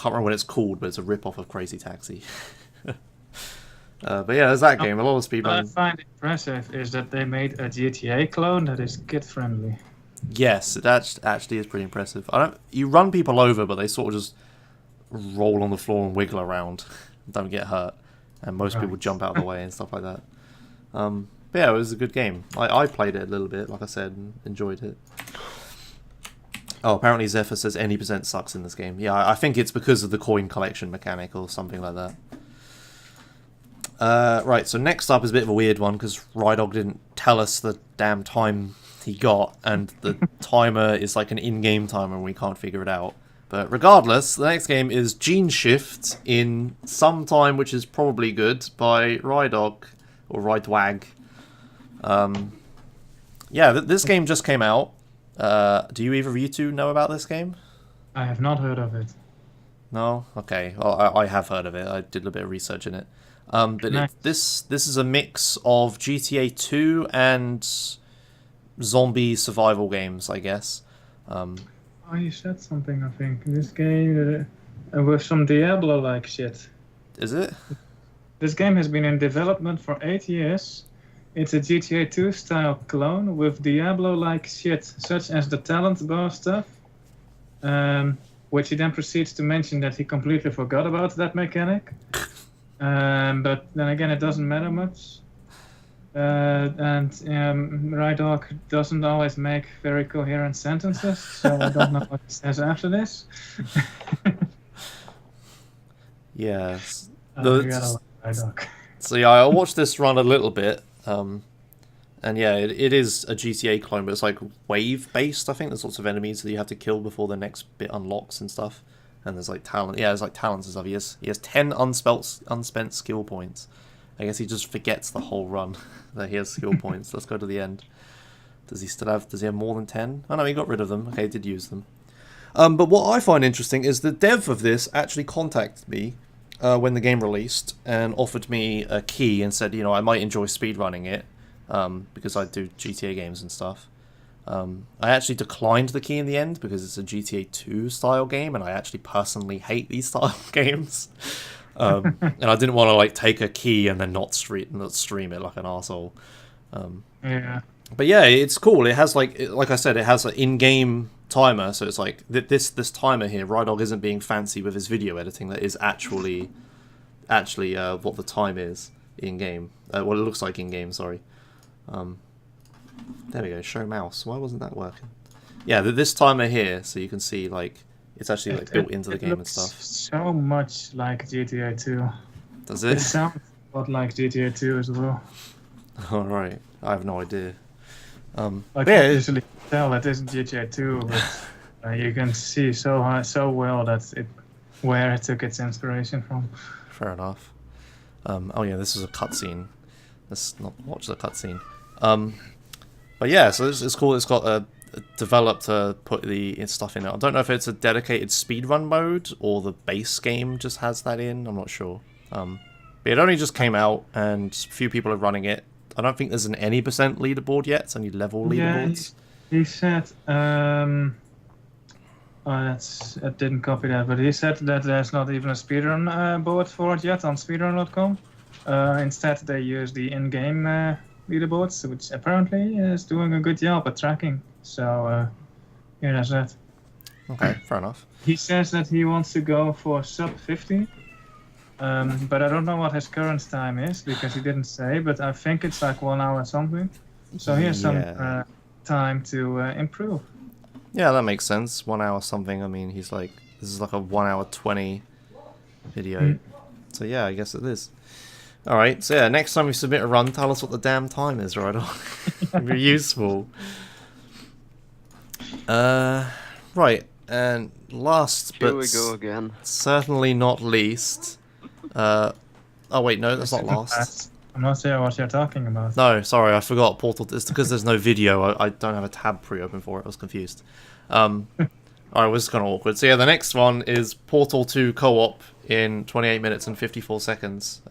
remember what it's called, but it's a rip-off of Crazy Taxi. But yeah, there's that game. A lot of speedrun. What I find impressive is that they made a GTA clone that is kid-friendly. Yes, it actually is pretty impressive. You run people over, but they sort of just roll on the floor and wiggle around, and don't get hurt, and most people jump out of the way and stuff like that. But yeah, it was a good game. I played it a little bit, like I said, and enjoyed it. Oh, apparently Zephyr says any percent sucks in this game. Yeah, I think it's because of the coin collection mechanic or something like that. Right, so next up is a bit of a weird one because Rydog didn't tell us the damn time he got, and the timer is like an in-game timer and we can't figure it out. But regardless, the next game is Gene Shift in some time, which is probably good, by Rydog, or Rydwag. Yeah, this game just came out. Do you either of you two know about this game? I have not heard of it. No? Okay. Well, I have heard of it. I did a bit of research in it. But Nice. this is a mix of GTA 2 and zombie survival games, I guess. Oh, you said something, I think. This game with some Diablo-like shit. Is it? This game has been in development for 8 years. It's a GTA 2 style clone with Diablo-like shit, such as the talent bar stuff, which he then proceeds to mention that he completely forgot about that mechanic. But then again, it doesn't matter much. Rydog doesn't always make very coherent sentences, so I don't know what he says after this. Yes. Rydog. So yeah, I watched this run a little bit, and yeah, it is a GTA clone, but it's like wave based. I think there's lots of enemies that you have to kill before the next bit unlocks and stuff. And there's like talent. Yeah, there's like talents and stuff. He has 10 unspent skill points. I guess he just forgets the whole run that he has skill points. Let's go to the end. Does he have more than 10? Oh no, he got rid of them. Okay, he did use them. But what I find interesting is the dev of this actually contacted me when the game released and offered me a key and said, I might enjoy speedrunning it because I do GTA games and stuff. I actually declined the key in the end because it's a GTA 2 style game and I actually personally hate these style games. And I didn't want to like take a key and then not stream it like an arsehole. Yeah. But yeah, it's cool. It has like I said, it has an in-game timer, so it's like this timer here. Rydog isn't being fancy with his video editing. That is actually what the time is in game. What it looks like in game. Sorry. There we go. Show mouse. Why wasn't that working? Yeah, this timer here, so you can see like it's actually like built into the game and stuff. So much like GTA 2. Does it? It sounds a lot like GTA 2 as well. All right. I have no idea. Like yeah, I usually tell it isn't GTA 2, but you can see so well that where it took its inspiration from. Fair enough. Oh yeah, this is a cutscene. Let's not watch the cutscene. But yeah, so it's cool. It's got a developed to put the stuff in it. I don't know if it's a dedicated speedrun mode or the base game just has that in. I'm not sure. But it only just came out and few people are running it. I don't think there's an any % leaderboard yet. It's only level leaderboards. Yeah, he said. I didn't copy that, but he said that there's not even a speedrun board for it yet on speedrun.com. Instead, they use the in-game leaderboards, which apparently is doing a good job at tracking. So, yeah, that's that. Okay, fair enough. He says that he wants to go for sub 50. But I don't know what his current time is because he didn't say, but I think it's like 1 hour something. So he has some time to improve. Yeah, that makes sense. 1 hour something. I mean, this is like a 1 hour 20 video. So yeah, I guess it is. Alright, so yeah, next time you submit a run, tell us what the damn time is, right? It'd be useful. Right, and last Here but we go again. certainly not least... oh wait, no, that's not last. I'm not sure what you're talking about. No, sorry, I forgot Portal. It's because there's no video. I don't have a tab pre-open for it. I was confused. Alright, well, this is kind of awkward. So yeah, the next one is Portal 2 co-op in 28 minutes and 54 seconds.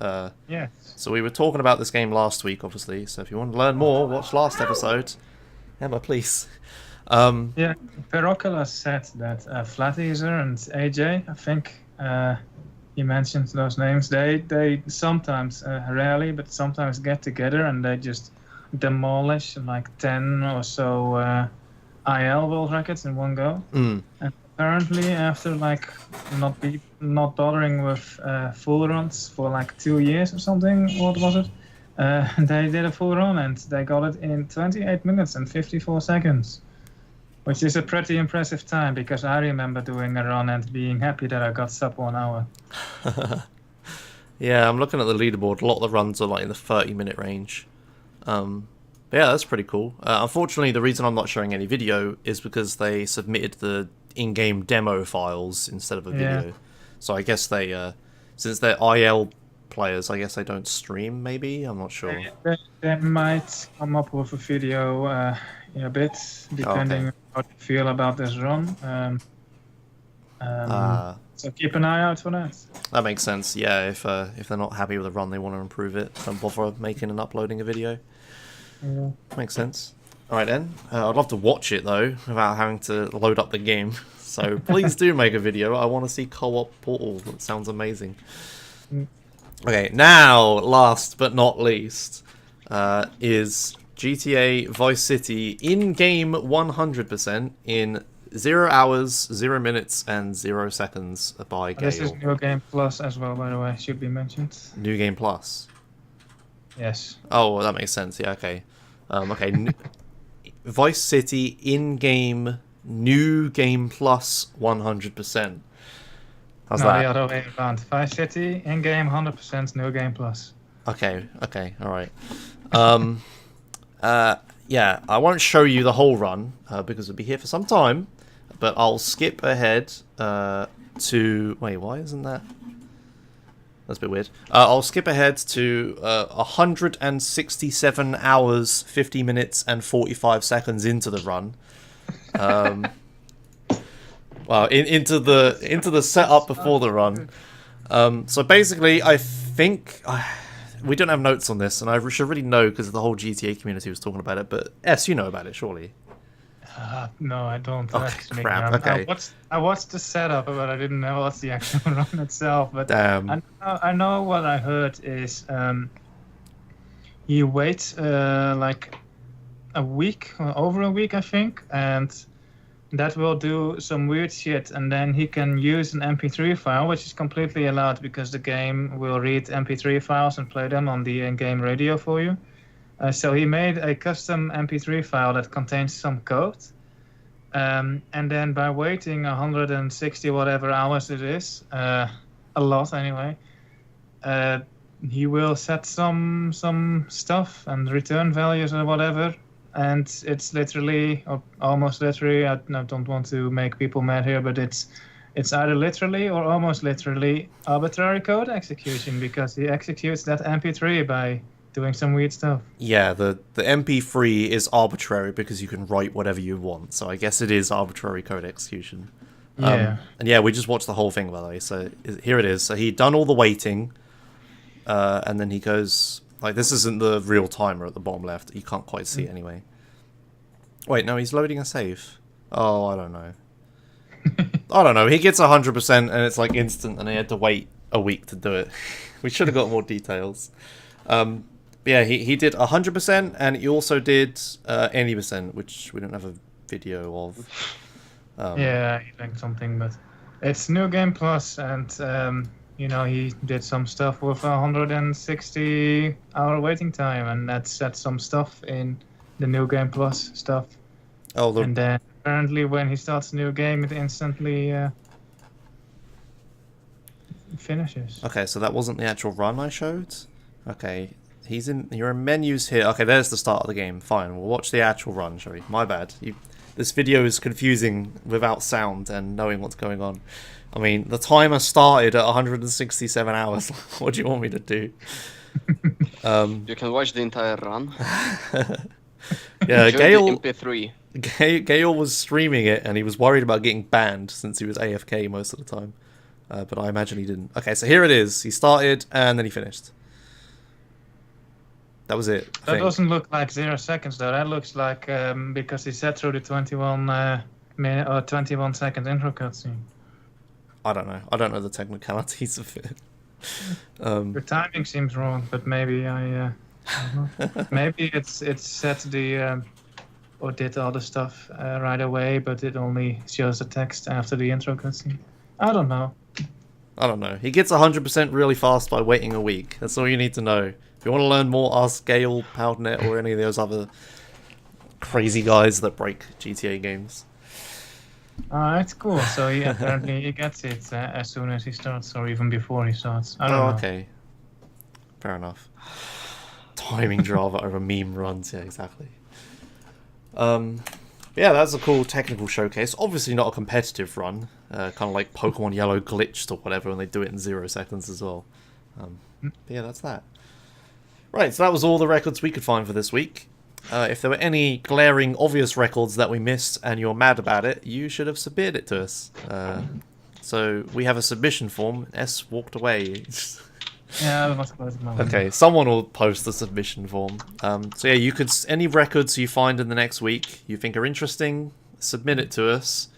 Yes. So we were talking about this game last week, obviously. So if you want to learn more, watch last episode. Emma, please. Yeah, Peroculus said that Flateaser and AJ, I think he mentioned those names. They sometimes, rarely, but sometimes get together and they just demolish like 10 or so IL world records in one go. And apparently, after like not bothering with full runs for like 2 years or something, what was it? They did a full run and they got it in 28 minutes and 54 seconds. Which is a pretty impressive time because I remember doing a run and being happy that I got sub 1 hour. Yeah, I'm looking at the leaderboard. A lot of the runs are like in the 30-minute range. But yeah, that's pretty cool. Unfortunately, the reason I'm not showing any video is because they submitted the in-game demo files instead of a video. Yeah. So I guess they, since they're IL players, I guess they don't stream, maybe? I'm not sure. They might come up with a video in a bit, depending on how you feel about this run. So keep an eye out for that. That makes sense. Yeah, if they're not happy with the run, they want to improve it. Don't bother making and uploading a video. Yeah. Makes sense. All right then. I'd love to watch it though, without having to load up the game. So please do make a video. I want to see co-op Portal. That sounds amazing. Okay, now last but not least is GTA Vice City in-game 100% in 0 hours, 0 minutes, and 0 seconds by Gale. This is New Game Plus as well, by the way, should be mentioned. New Game Plus. Yes. Oh, well, that makes sense. Yeah, okay. Okay. Vice City in-game New Game Plus 100%. How's No, that? the other way around. Vice City in-game 100% New Game Plus. Okay, all right. Yeah, I won't show you the whole run because it'll be here for some time, but I'll skip ahead to... Wait, why isn't that... That's a bit weird. I'll skip ahead to 167 hours, 50 minutes, and 45 seconds into the run. Well, into the setup before the run. So basically, I think we don't have notes on this, and I should really know because the whole GTA community was talking about it. But S, you know about it, surely. No, I don't. Oh, actually. crap, okay. I watched the setup, but I didn't know what's the actual run itself. But Damn. I know what I heard is you wait like a week, or over a week, I think, and that will do some weird shit, and then he can use an MP3 file, which is completely allowed because the game will read MP3 files and play them on the in-game radio for you. So he made a custom MP3 file that contains some code, and then by waiting 160 whatever hours it is, a lot anyway, he will set some stuff and return values or whatever. And it's literally, or almost literally, I don't want to make people mad here, but it's either literally or almost literally arbitrary code execution, because he executes that MP3 by doing some weird stuff. Yeah, the MP3 is arbitrary because you can write whatever you want, so I guess it is arbitrary code execution. Yeah. And yeah, we just watched the whole thing, by the way, so here it is. So he'd done all the waiting, and then he goes... Like, this isn't the real timer at the bottom left. You can't quite see it anyway. Wait, no, he's loading a save. Oh, I don't know. I don't know. He gets 100% and it's like instant, and he had to wait a week to do it. We should have got more details. But yeah, he did 100%, and he also did any percent, which we don't have a video of. Yeah, he liked something, but it's New Game Plus, and you know, he did some stuff with 160-hour waiting time, and that's some stuff in the New Game Plus stuff. Oh, and then apparently when he starts a new game, it instantly finishes. Okay, so that wasn't the actual run I showed? Okay, you're in menus here. Okay, there's the start of the game. Fine, we'll watch the actual run, shall we? My bad. This video is confusing without sound and knowing what's going on. I mean, the timer started at 167 hours. What do you want me to do? You can watch the entire run. Yeah, Gale. MP3. Gale was streaming it, and he was worried about getting banned since he was AFK most of the time. But I imagine he didn't. Okay, so here it is. He started, and then he finished. That was it. That doesn't look like 0 seconds, though. That looks like because he set through the 21 minute or 21 second intro cutscene. I don't know. I don't know the technicalities of it. The timing seems wrong, but maybe I don't know. Maybe it's set the or did all the stuff right away, but it only shows the text after the intro cutscene. I don't know. He gets 100% really fast by waiting a week. That's all you need to know. If you want to learn more, ask Gale, Powdernet, or any of those other crazy guys that break GTA games. Alright, cool. So apparently he gets it as soon as he starts, or even before he starts. I don't know. Okay. Fair enough. Timing Java over meme runs, yeah, exactly. Yeah, that's a cool technical showcase. Obviously not a competitive run. Kind of like Pokemon Yellow glitched or whatever, and they do it in 0 seconds as well. Yeah, that's that. Right, so that was all the records we could find for this week. If there were any glaring, obvious records that we missed and you're mad about it, you should have submitted it to us. So we have a submission form. S walked away. Yeah, I must close my window. Okay, someone will post the submission form. So yeah, you could any records you find in the next week you think are interesting, submit it to us,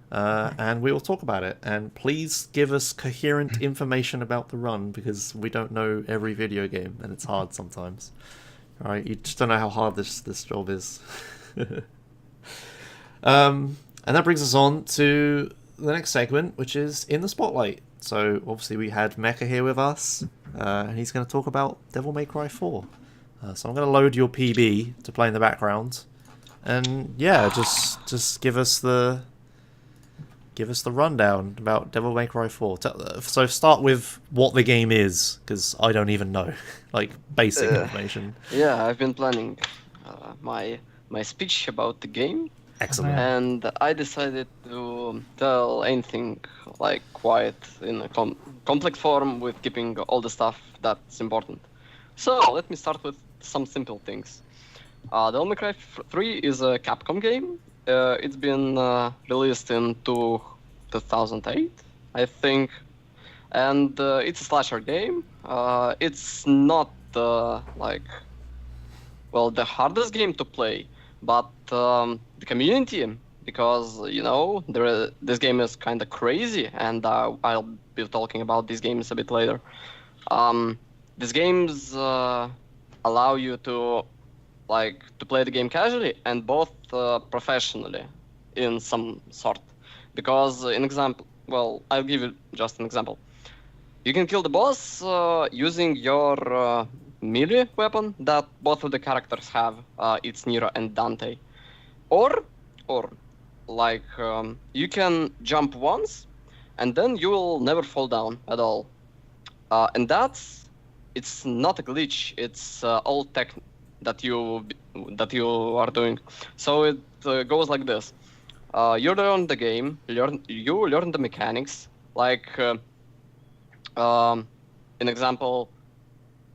and we will talk about it. And please give us coherent information about the run because we don't know every video game and it's hard sometimes. All right, you just don't know how hard this job is. And that brings us on to the next segment, which is In the Spotlight. So obviously we had Mecha here with us, and he's going to talk about Devil May Cry 4. So I'm going to load your PB to play in the background, and yeah, just give us the rundown about Devil May Cry 4. So start with what the game is, because I don't even know, like basic information. Yeah, I've been planning my speech about the game. Excellent. And I decided to tell anything like quite in a complex form with keeping all the stuff that's important. So let me start with some simple things. Devil May Cry 3 is a Capcom game. It's been released in 2008, I think, and it's a slasher game. It's not the hardest game to play. But the community, because this game is kind of crazy, and I'll be talking about these games a bit later. These games allow you to play the game casually and both professionally, in some sort. Because I'll give you just an example. You can kill the boss using your melee weapon that both of the characters have. It's Nero and Dante. Or you can jump once and then you will never fall down at all. And it's not a glitch, it's all tech that you are doing. So it goes like this. You learn the game, you learn the mechanics, an example,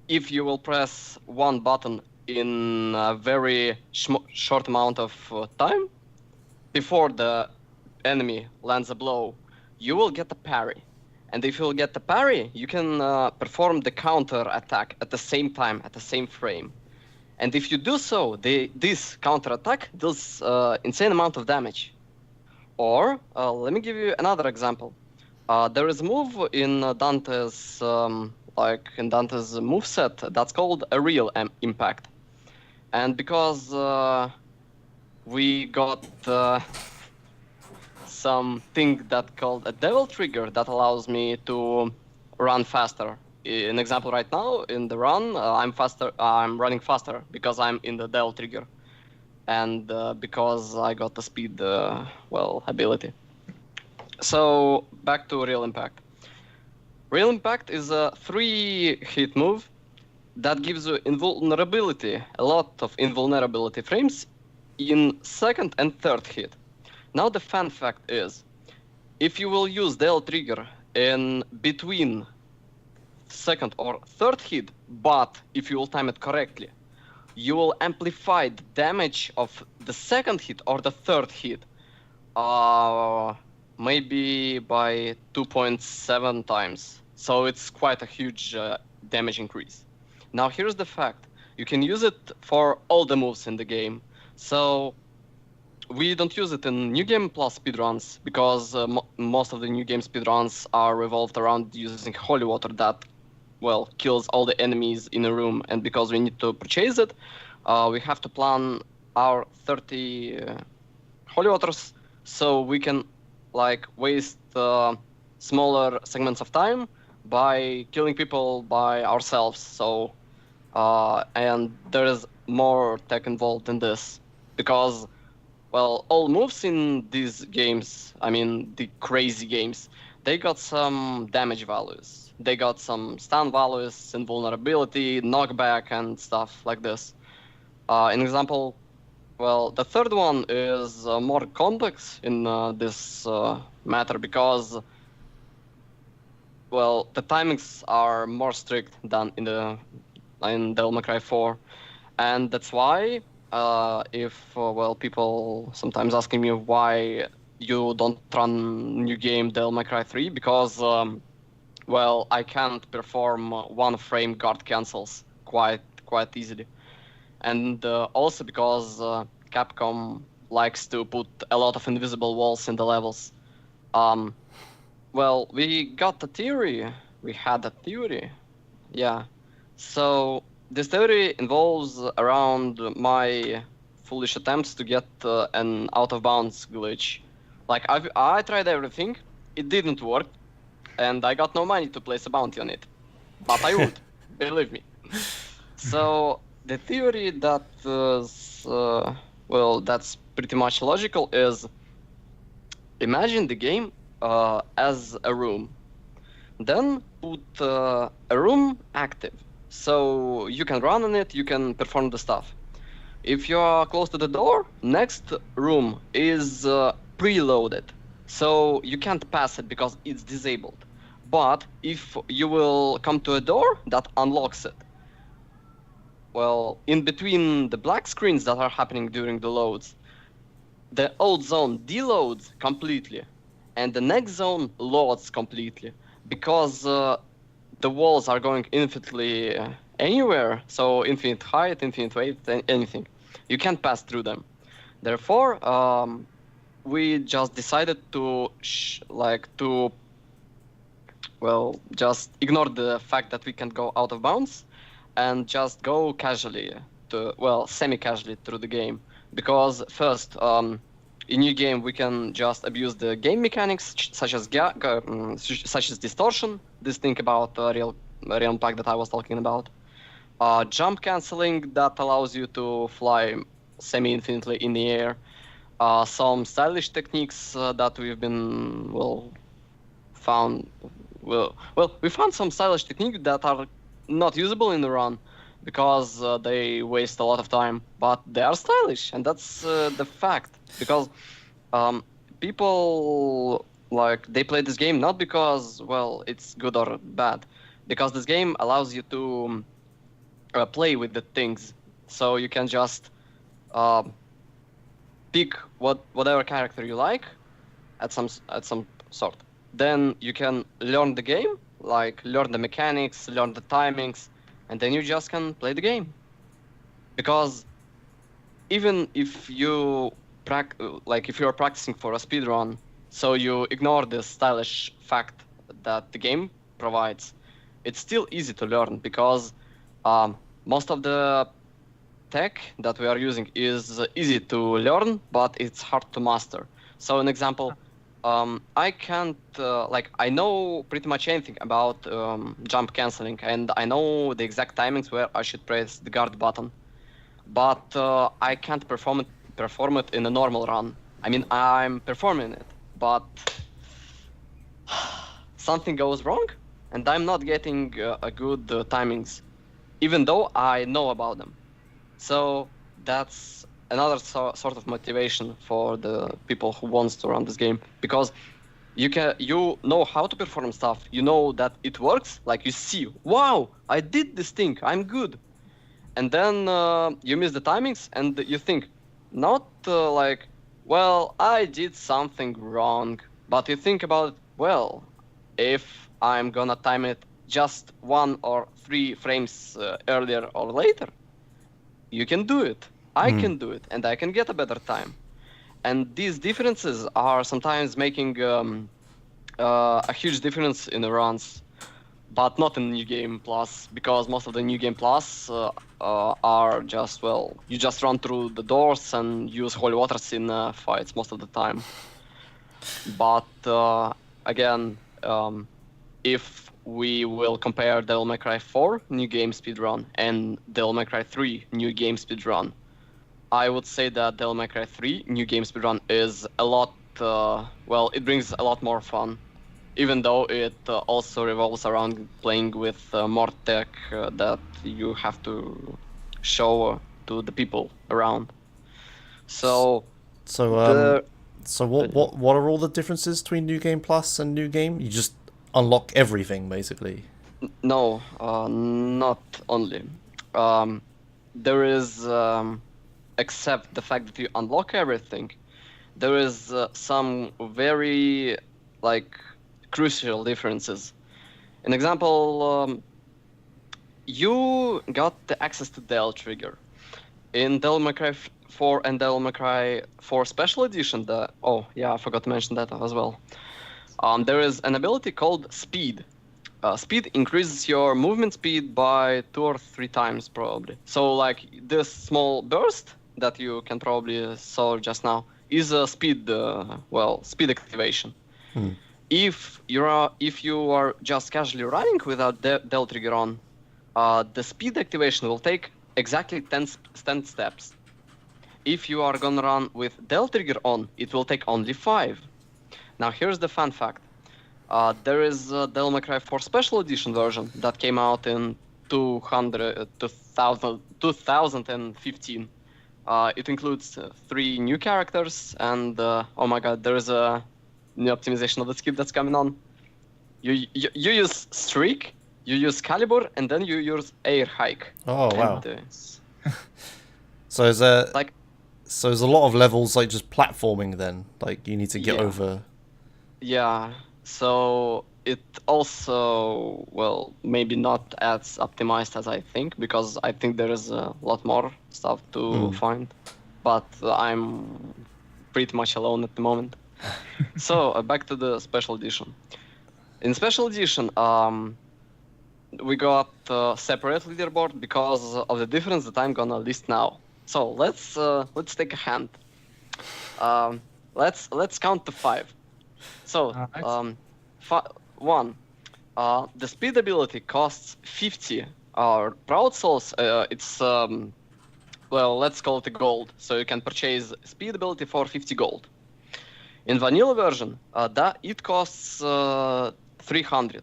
if you will press one button in a very short amount of time, before the enemy lands a blow, you will get a parry. And if you'll get the parry, you can perform the counter attack at the same time, at the same frame. And if you do so, this counter attack does insane amount of damage. Or, let me give you another example. There is a move in Dante's moveset that's called a real impact. And because we got something that called a devil trigger that allows me to run faster. An example right now, in the run, I'm running faster because I'm in the devil trigger. And because I got the speed, ability. So, back to Real Impact. Real Impact is a 3-hit move that gives you invulnerability, a lot of invulnerability frames in second and third hit. Now the fun fact is, if you will use the L trigger in between second or third hit, but if you will time it correctly, you will amplify the damage of the second hit or the third hit, maybe by 2.7 times. So it's quite a huge damage increase. Now here's the fact. You can use it for all the moves in the game. So we don't use it in New Game Plus speedruns because most of the New Game speedruns are revolved around using holy water that, kills all the enemies in a room. And because we need to purchase it, we have to plan our 30 holy waters so we can waste smaller segments of time by killing people by ourselves. So and there is more tech involved in this because all moves in these games, I mean the crazy games, they got some damage values, they got some stun values, invulnerability, knockback, and stuff like this. An example, the third one is more complex in this matter because the timings are more strict than in Devil May Cry 4, and that's why if people sometimes asking me why you don't run new game Devil May Cry 3 because well, I can't perform one frame guard cancels quite easily, and also because Capcom likes to put a lot of invisible walls in the levels. Well, we got a theory. We had a theory, yeah. So this theory involves around my foolish attempts to get an out of bounds glitch. Like I tried everything, it didn't work. And I got no money to place a bounty on it. But I would, believe me. So the theory that is, well, that's pretty much logical is imagine the game as a room. Then put a room active. So you can run on it, you can perform the stuff. If you are close to the door, next room is preloaded. So you can't pass it because it's disabled. But if you will come to a door that unlocks it, well, in between the black screens that are happening during the loads, the old zone deloads completely, and the next zone loads completely, because the walls are going infinitely anywhere, so infinite height, infinite weight, anything. You can't pass through them. Therefore, we just decided to well, just ignore the fact that we can go out of bounds and just go casually semi-casually through the game. Because first, in new game we can just abuse the game mechanics such as distortion, this thing about realm pack that I was talking about, jump canceling that allows you to fly semi-infinitely in the air, some stylish techniques that we've been found. We found some stylish techniques that are not usable in the run because they waste a lot of time, but they are stylish, and that's the fact. Because people they play this game not because it's good or bad, because this game allows you to play with the things, so you can just pick whatever character you like at some sort. Then you can learn the game, learn the mechanics, learn the timings, and then you just can play the game. Because even if you if you're practicing for a speedrun, so you ignore the stylish fact that the game provides, it's still easy to learn because most of the tech that we are using is easy to learn, but it's hard to master. So an example, I can't, I know pretty much anything about jump canceling, and I know the exact timings where I should press the guard button, but I can't perform it in a normal run. I mean, I'm performing it, but something goes wrong, and I'm not getting a good timings, even though I know about them. So that's another sort of motivation for the people who wants to run this game, because you know how to perform stuff, you know that it works, like you see, wow, I did this thing, I'm good, and then you miss the timings and you think, not well, I did something wrong, but you think about, well, if I'm gonna time it just 1 or 3 frames earlier or later, you can do it. I can do it, and I can get a better time. And these differences are sometimes making a huge difference in the runs, but not in New Game Plus, because most of the New Game Plus are just, you just run through the doors and use holy waters in fights most of the time. But again, if we will compare Devil May Cry 4 New Game Speedrun and Devil May Cry 3 New Game Speedrun, I would say that Devil May Cry 3 New Game Speedrun is a lot, it brings a lot more fun, even though it also revolves around playing with more tech that you have to show to the people around. So what are all the differences between New Game Plus and New Game? You just unlock everything, basically. No, not only. There is, except the fact that you unlock everything, there is some very like crucial differences. An example, you got the access to Del trigger in Devil May Cry 4 and Devil May Cry 4 Special Edition. Oh yeah, I forgot to mention that as well. There is an ability called Speed. Speed increases your movement speed by 2 or 3 times probably. So like this small burst that you can probably saw just now is a speed, speed activation. If you are just casually running without Del trigger on, the speed activation will take exactly 10 steps. If you are gonna run with Del trigger on, it will take only 5. Now here's the fun fact. There is a Devil May Cry 4 Special Edition version that came out in 2015. It includes 3 new characters, and oh my god, there is a new optimization of the skip that's coming on. You use Streak, you use Caliber, and then you use Air Hike. Oh wow! And, so is there like, so there's a lot of levels like just platforming then, like you need to get Yeah. over. Yeah, so it also, well, maybe not as optimized as I think, because I think there is a lot more stuff to find, but I'm pretty much alone at the moment. So back to the Special Edition. In Special Edition, we got separate leaderboard because of the difference that I'm gonna list now. So let's take a hand. Let's count to 5. So, Alright. 1. The speed ability costs 50. Proud Souls, it's let's call it a gold. So you can purchase speed ability for 50 gold. In vanilla version, it costs 300.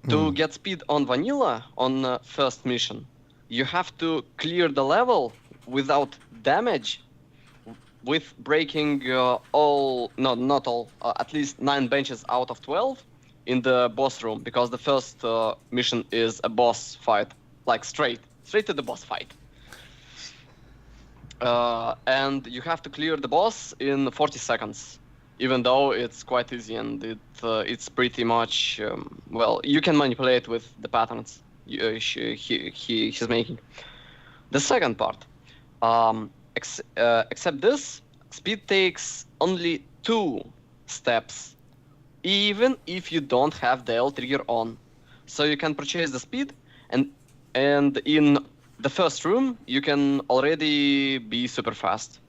To get speed on vanilla on first mission, you have to clear the level without damage, with breaking not all, at least 9 benches out of 12 in the boss room, because the first mission is a boss fight, like straight to the boss fight. And you have to clear the boss in 40 seconds, even though it's quite easy, and it's pretty much, you can manipulate with the patterns he's making. The second part, except this, speed takes only 2 steps, even if you don't have the L trigger on. So you can purchase the speed, and in the first room you can already be super fast.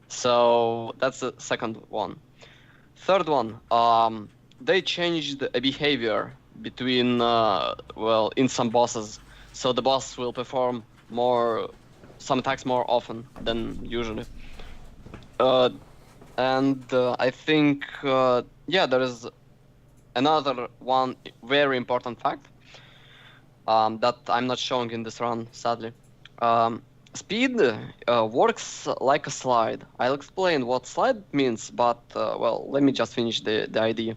So that's the second one. Third one, they changed a behavior between in some bosses, so the boss will perform some attacks more often than usually. I think there is another one very important fact that I'm not showing in this run, sadly. Speed works like a slide. I'll explain what slide means, but let me just finish the idea.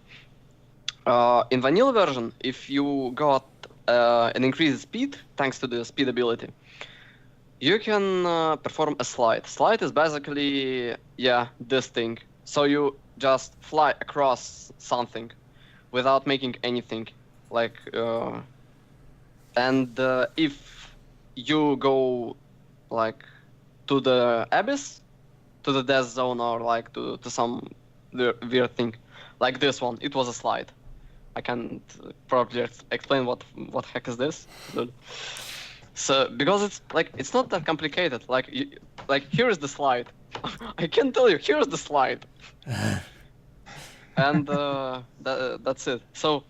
In vanilla version, if you got an increased speed thanks to the speed ability, you can perform a slide. Slide is basically, this thing. So you just fly across something without making anything. If you go to the abyss, to the death zone, or to some weird thing, like this one, it was a slide. I can't probably explain what heck is this. So because it's not that complicated. Here is the slide. I can tell you, here's the slide. And that's it. So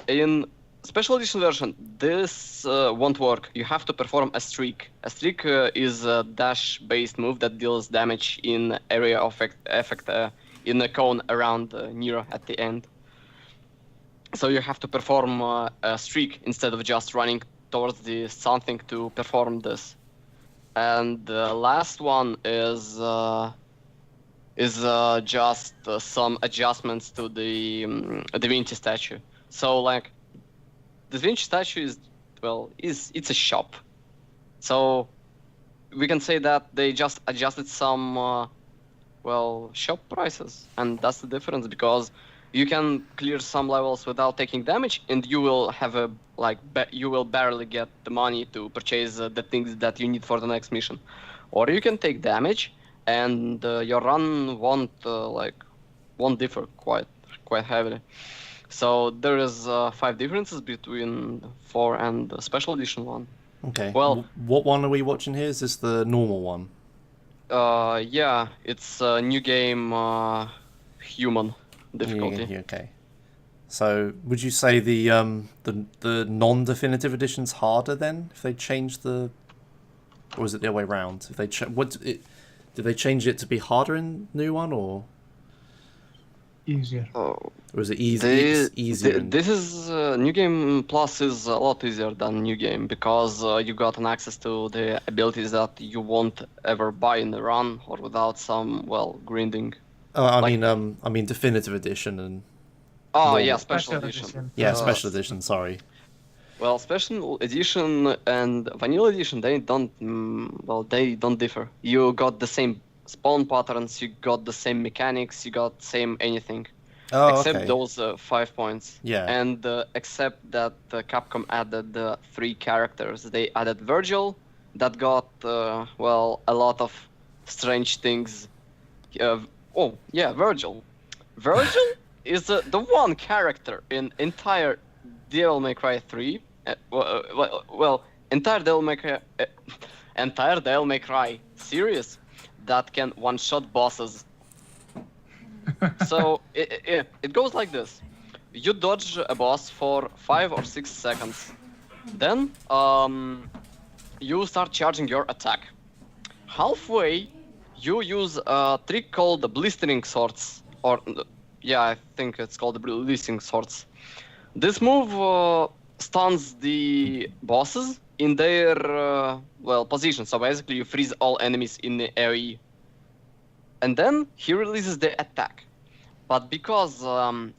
in Special Edition version, this won't work. You have to perform a streak. A streak is a dash-based move that deals damage in area of effect in a cone around Nero at the end. So you have to perform a streak instead of just running towards the something to perform this. And the last one is just some adjustments to the Da Vinci statue. So the Da Vinci statue it's a shop. So we can say that they just adjusted some well, shop prices, and that's the difference because you can clear some levels without taking damage, and you will have a you will barely get the money to purchase the things that you need for the next mission, or you can take damage, and your run won't differ quite heavily. So there is 5 differences between 4 and the special edition one. Okay. Well, what one are we watching here? Is this the normal one? yeah, it's a new game, human difficulty. Yeah, okay. So would you say the non-definitive edition's harder then? If they change the, or is it the other way around? If they did they change it to be harder in new one or? Easier. Oh, Or is it easier? this is New Game Plus is a lot easier than New Game because you got an access to the abilities that you won't ever buy in the run or without some grinding. I mean definitive edition and. Oh normal. yeah, special edition. Yeah, special edition. Sorry. Well, special edition and vanilla edition they don't differ. You got the same spawn patterns, you got the same mechanics, you got same anything. Oh, Except okay. those 5 points. Yeah. And except that Capcom added 3 characters. They added Virgil, that got a lot of strange things. Virgil. Virgil is the one character in entire Devil May Cry 3. Entire Devil May Cry series that can one-shot bosses. So it goes like this: you dodge a boss for 5 or 6 seconds, then you start charging your attack. Halfway, you use a trick called the blistering swords, I think it's called the blistering swords. This move stuns the bosses in their position. So basically, you freeze all enemies in the AoE. And then he releases the attack. But because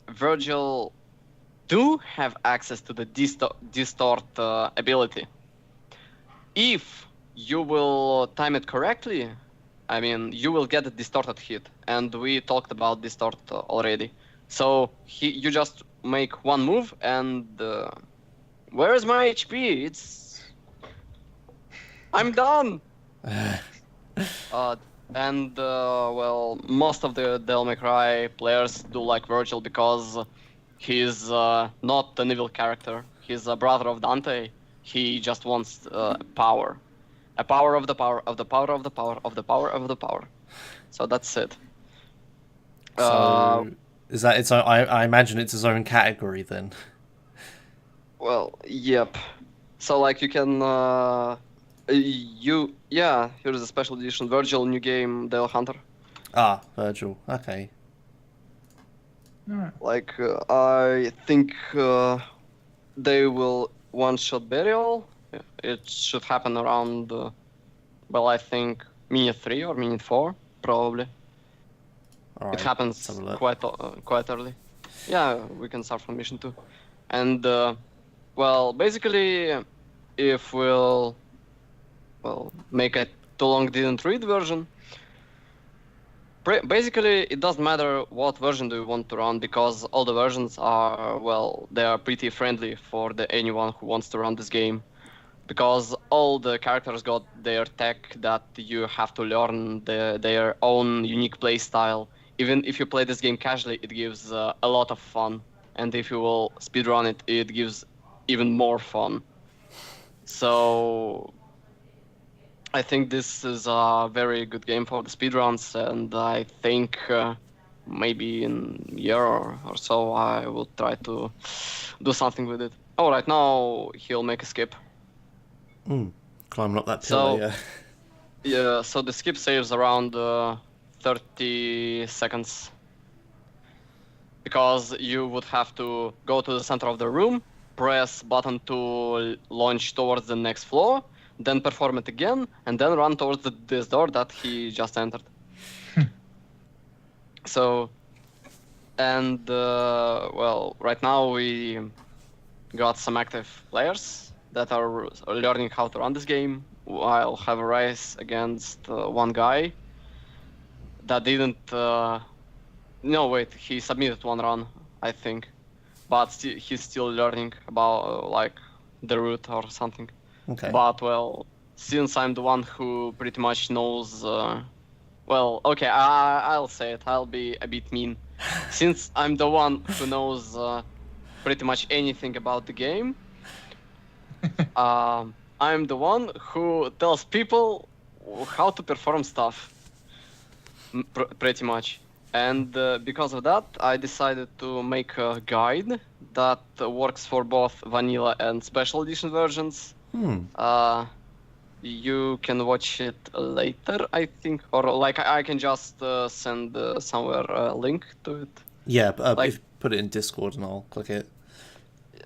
Virgil do have access to the distort ability, if you will time it correctly, I mean, you will get a distorted hit. And we talked about distort already. So you just make one move and where's my HP? I'm done. Most of the Devil May Cry players do like Virgil because he's not an evil character. He's a brother of Dante. He just wants power. A power of the power of the power of the power of the power of the power. So that's it. So is that its own? I imagine it's its own category then. Well, yep. So like you can here's a special edition Virgil new game Devil Hunter. Ah, Virgil. Okay. Alright. Like I think they will one-shot burial. It should happen around I think minute 3 or minute 4 probably. All It right, happens let's have a look. quite early. Yeah, we can start from mission 2. And basically if we'll make a too long didn't read version, basically it doesn't matter what version do you want to run because all the versions are they are pretty friendly for anyone who wants to run this game, because all the characters got their tech that you have to learn their own unique play style. Even if you play this game casually, it gives a lot of fun, and if you will speedrun it, it gives even more fun. So I think this is a very good game for the speedruns, and I think maybe in a year or so I will try to do something with it. Oh, right now he'll make a skip. Climbing up that pillar, yeah. Yeah, so the skip saves around 30 seconds. Because you would have to go to the center of the room, press button to launch towards the next floor, then perform it again, and then run towards this door that he just entered. So, and right now we got some active players that are learning how to run this game. I'll have a race against one guy that didn't. No, wait, he submitted one run, I think, but he's still learning about like the route or something. Okay. But well, since I'm the one who pretty much knows, well, okay, I'll say it. I'll be a bit mean. Since I'm the one who knows pretty much anything about the game, I'm the one who tells people how to perform stuff, pretty much. And because of that, I decided to make a guide that works for both vanilla and special edition versions. You can watch it later, I think, or like I can just send somewhere a link to it. Yeah, Like- put it in Discord and I'll click it.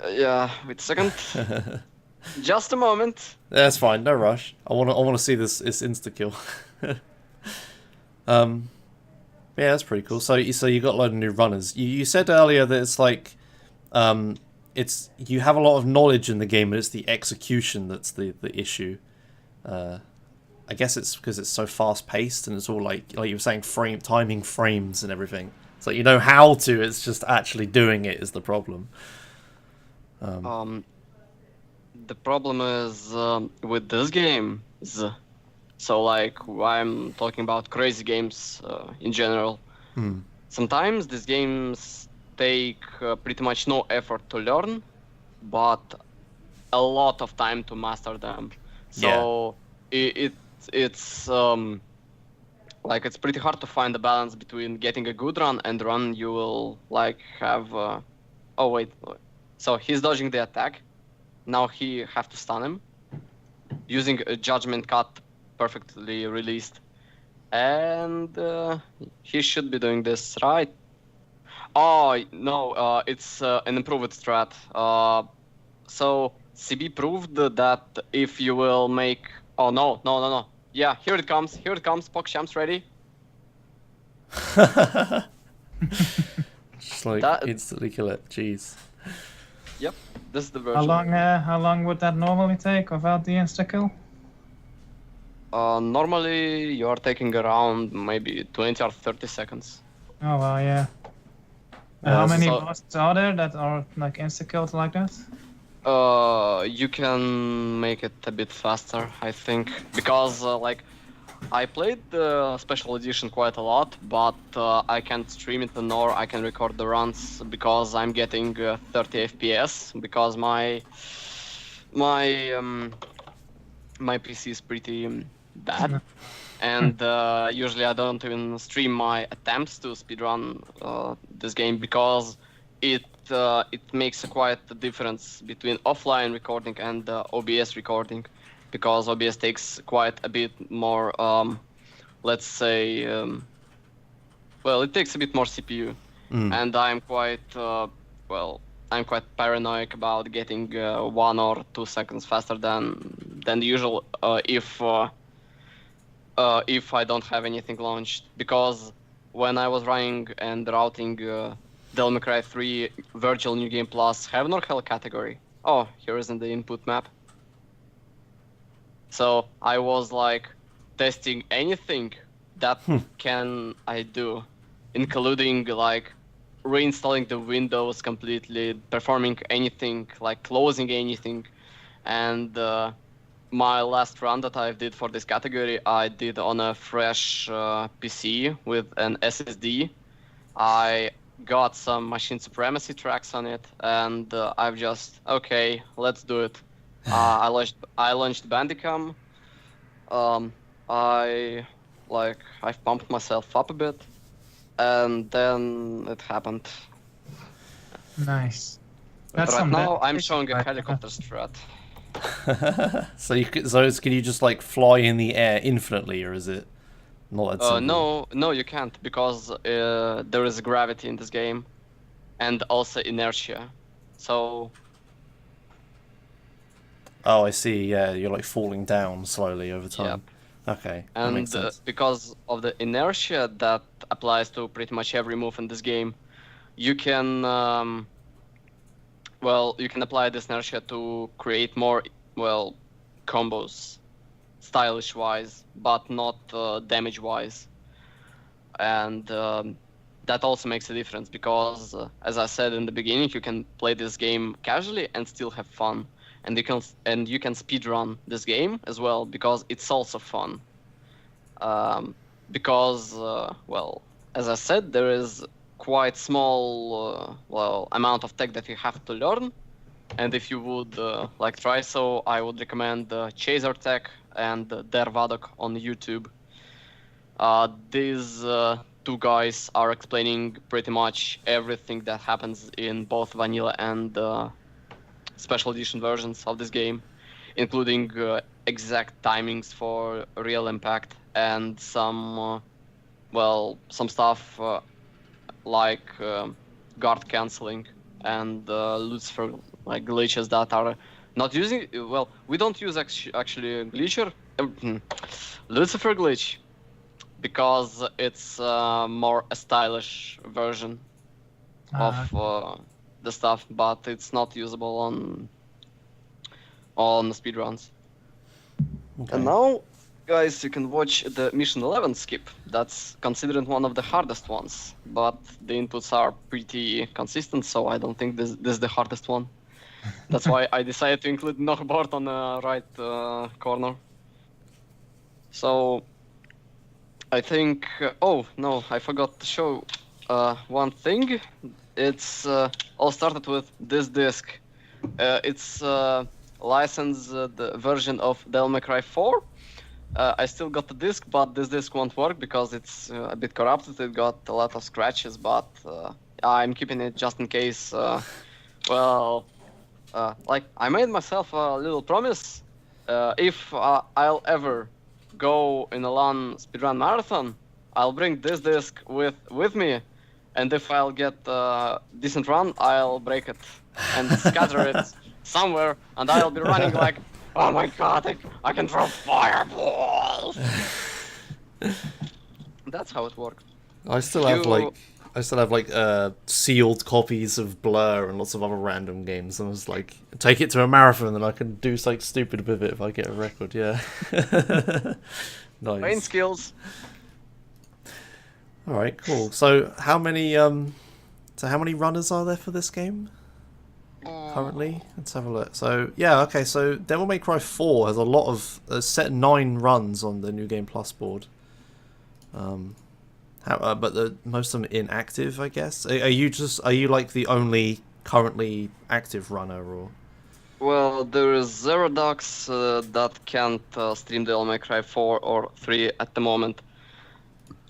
Yeah, wait a second. Just a moment. That's fine, no rush. I want to see this insta kill. Yeah, that's pretty cool. So you got a load of new runners. You said earlier that it's like, it's you have a lot of knowledge in the game, but it's the execution that's the issue. I guess it's because it's so fast paced and it's all like you were saying, timing frames and everything. It's like you know how to. It's just actually doing it is the problem. The problem is with this game. So like I'm talking about crazy games in general. Sometimes these games take pretty much no effort to learn, but a lot of time to master them. So it's like it's pretty hard to find the balance between getting a good run and run you will like have. Oh wait, so he's dodging the attack. Now he have to stun him using a judgment cut perfectly released, and he should be doing this right. Oh no, it's an improved strat. So CB proved that if you will make. Oh no. Yeah, here it comes. PogChamp's ready. Just like That- instantly kill it. Jeez. Yep, this is the version. How long would that normally take without the insta kill? Normally you are taking around maybe 20 or 30 seconds. Oh well, yeah. Yeah, How many so- bosses are there that are like insta killed like that? You can make it a bit faster, I think, because like I played the special edition quite a lot, but I can't stream it nor I can record the runs because I'm getting 30 FPS because my PC is pretty bad, and usually I don't even stream my attempts to speedrun this game because it makes quite a difference between offline recording and OBS recording, because OBS takes quite a bit more, let's say, well, it takes a bit more CPU, and I'm quite, I'm quite paranoid about getting 1 or 2 seconds faster than the usual if I don't have anything launched, because when I was running and routing Devil May Cry 3 Virtual New Game Plus Heaven or Hell category. Oh, here is in the input map. So I was like testing anything that can I do, including like reinstalling the Windows completely, performing anything, like closing anything. And my last run that I did for this category, I did on a fresh PC with an SSD. I got some machine supremacy tracks on it, and I've just okay, let's do it. I launched Bandicam. I've pumped myself up a bit, and then it happened. Nice. Right some now, I'm dedication showing a right there. helicopter strat. So can you just like fly in the air infinitely, or is it not that simple? No, you can't, because there is gravity in this game, and also inertia. So Oh, I see. Yeah, you're like falling down slowly over time. Okay, that and makes sense. because of the inertia that applies to pretty much every move in this game, you can you can apply this inertia to create more combos, stylish wise, but not damage wise. and that also makes a difference because, as I said in the beginning, you can play this game casually and still have fun, and you can speedrun this game as well because it's also fun. Because well, as I said, there is quite small amount of tech that you have to learn, and if you would like try so, I would recommend Chaser Tech and Dervadok on YouTube. These two guys are explaining pretty much everything that happens in both vanilla and special edition versions of this game, including exact timings for real impact and some stuff like guard canceling and Lucifer like glitches that are not using. Well, we don't use actually glitcher Lucifer glitch because it's more a stylish version of the stuff, but it's not usable on speedruns. Okay. And now, guys, you can watch the Mission 11 skip. That's considered one of the hardest ones, but the inputs are pretty consistent, so I don't think this is the hardest one. That's why I decided to include knockboard on the right corner. So, I think... oh, no, I forgot to show one thing. It's all started with this disc. It's licensed version of Devil May Cry 4. I still got the disc, but this disc won't work because it's a bit corrupted. It got a lot of scratches, but I'm keeping it just in case. Like I made myself a little promise. If I'll ever go in a LAN speedrun marathon, I'll bring this disc with me, and if I'll get a decent run, I'll break it and scatter it somewhere, and I'll be running like, oh my god, I can throw fireballs. That's how it works. I still have like sealed copies of Blur and lots of other random games. I was like, take it to a marathon and I can do something stupid with it if I get a record. Yeah. Nice. Main skills. All right, cool. So how many runners are there for this game currently? Let's have a look. So yeah, okay. So Devil May Cry 4 has a lot of set 9 runs on the New Game Plus board. But most of them inactive, I guess. Are you like the only currently active runner, or? Well, there is Zerodox that can't stream Devil May Cry 4 or 3 at the moment.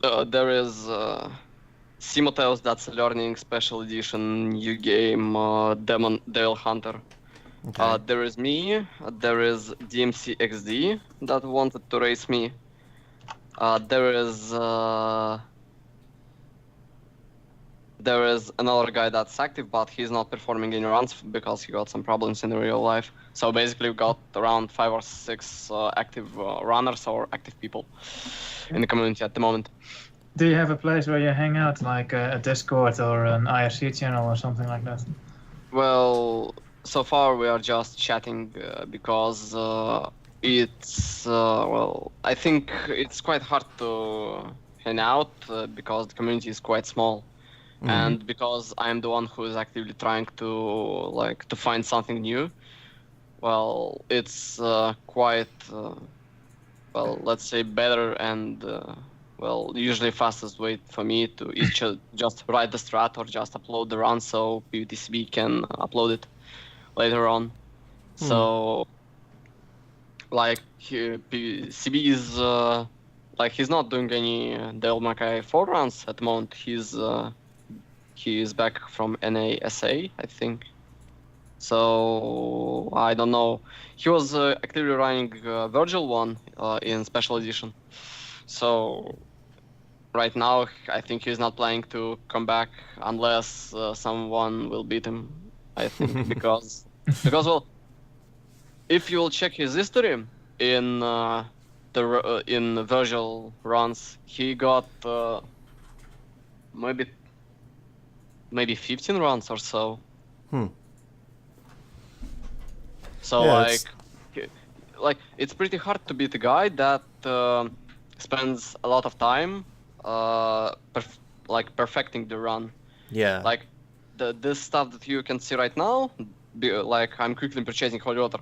There is Simoteos that's learning special edition new game Devil Hunter. Okay. There is me. There is DMC XD that wanted to race me. There is another guy that's active, but he's not performing any runs because he got some problems in real life. So basically, we got around 5 or 6 active runners or active people in the community at the moment. Do you have a place where you hang out, like a Discord or an IRC channel or something like that? Well, so far we are just chatting because it's I think it's quite hard to hang out because the community is quite small. And because I'm the one who is actively trying to find something new, well, it's quite let's say better and usually fastest way for me to just write the strat or just upload the run so PvTCB can upload it later on. So like CB is he's not doing any Devil May Cry 4 runs at the moment. He is back from NASA, I think. So I don't know. He was actively running Virgil one in special edition. So right now I think he's not planning to come back unless someone will beat him. I think because well, if you will check his history in in Virgil runs, he got maybe 15 runs or so. So yeah, like it's pretty hard to beat a guy that spends a lot of time like perfecting the run. Yeah. Like this stuff that you can see right now, like I'm quickly purchasing holy water.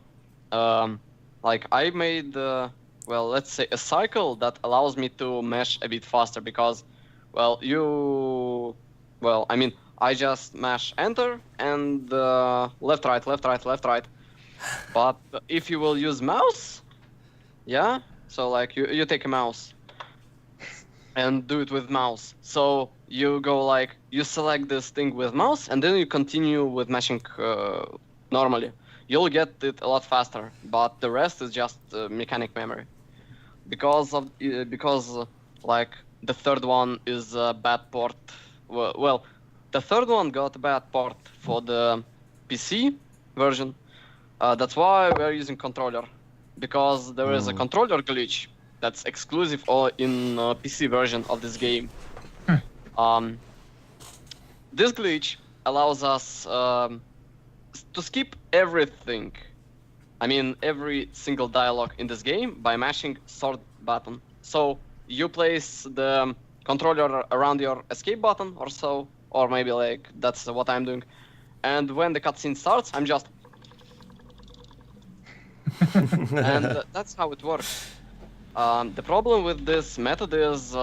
Like I made, well, let's say a cycle that allows me to mesh a bit faster because, well, I mean, I just mash enter and left, right, left, right, left, right. But if you will use mouse, yeah, so like you take a mouse and do it with mouse. So you go like, you select this thing with mouse and then you continue with mashing normally. You'll get it a lot faster, but the rest is just mechanic memory. Because like the third one is a bad port. Well, the third one got a bad port for the PC version. That's why we're using controller, because there is a controller glitch that's exclusive or in PC version of this game. This glitch allows us to skip everything. I mean, every single dialogue in this game by mashing sword button. So you place the controller around your escape button or so, or maybe like that's what I'm doing. And when the cutscene starts, I'm just and that's how it works. The problem with this method is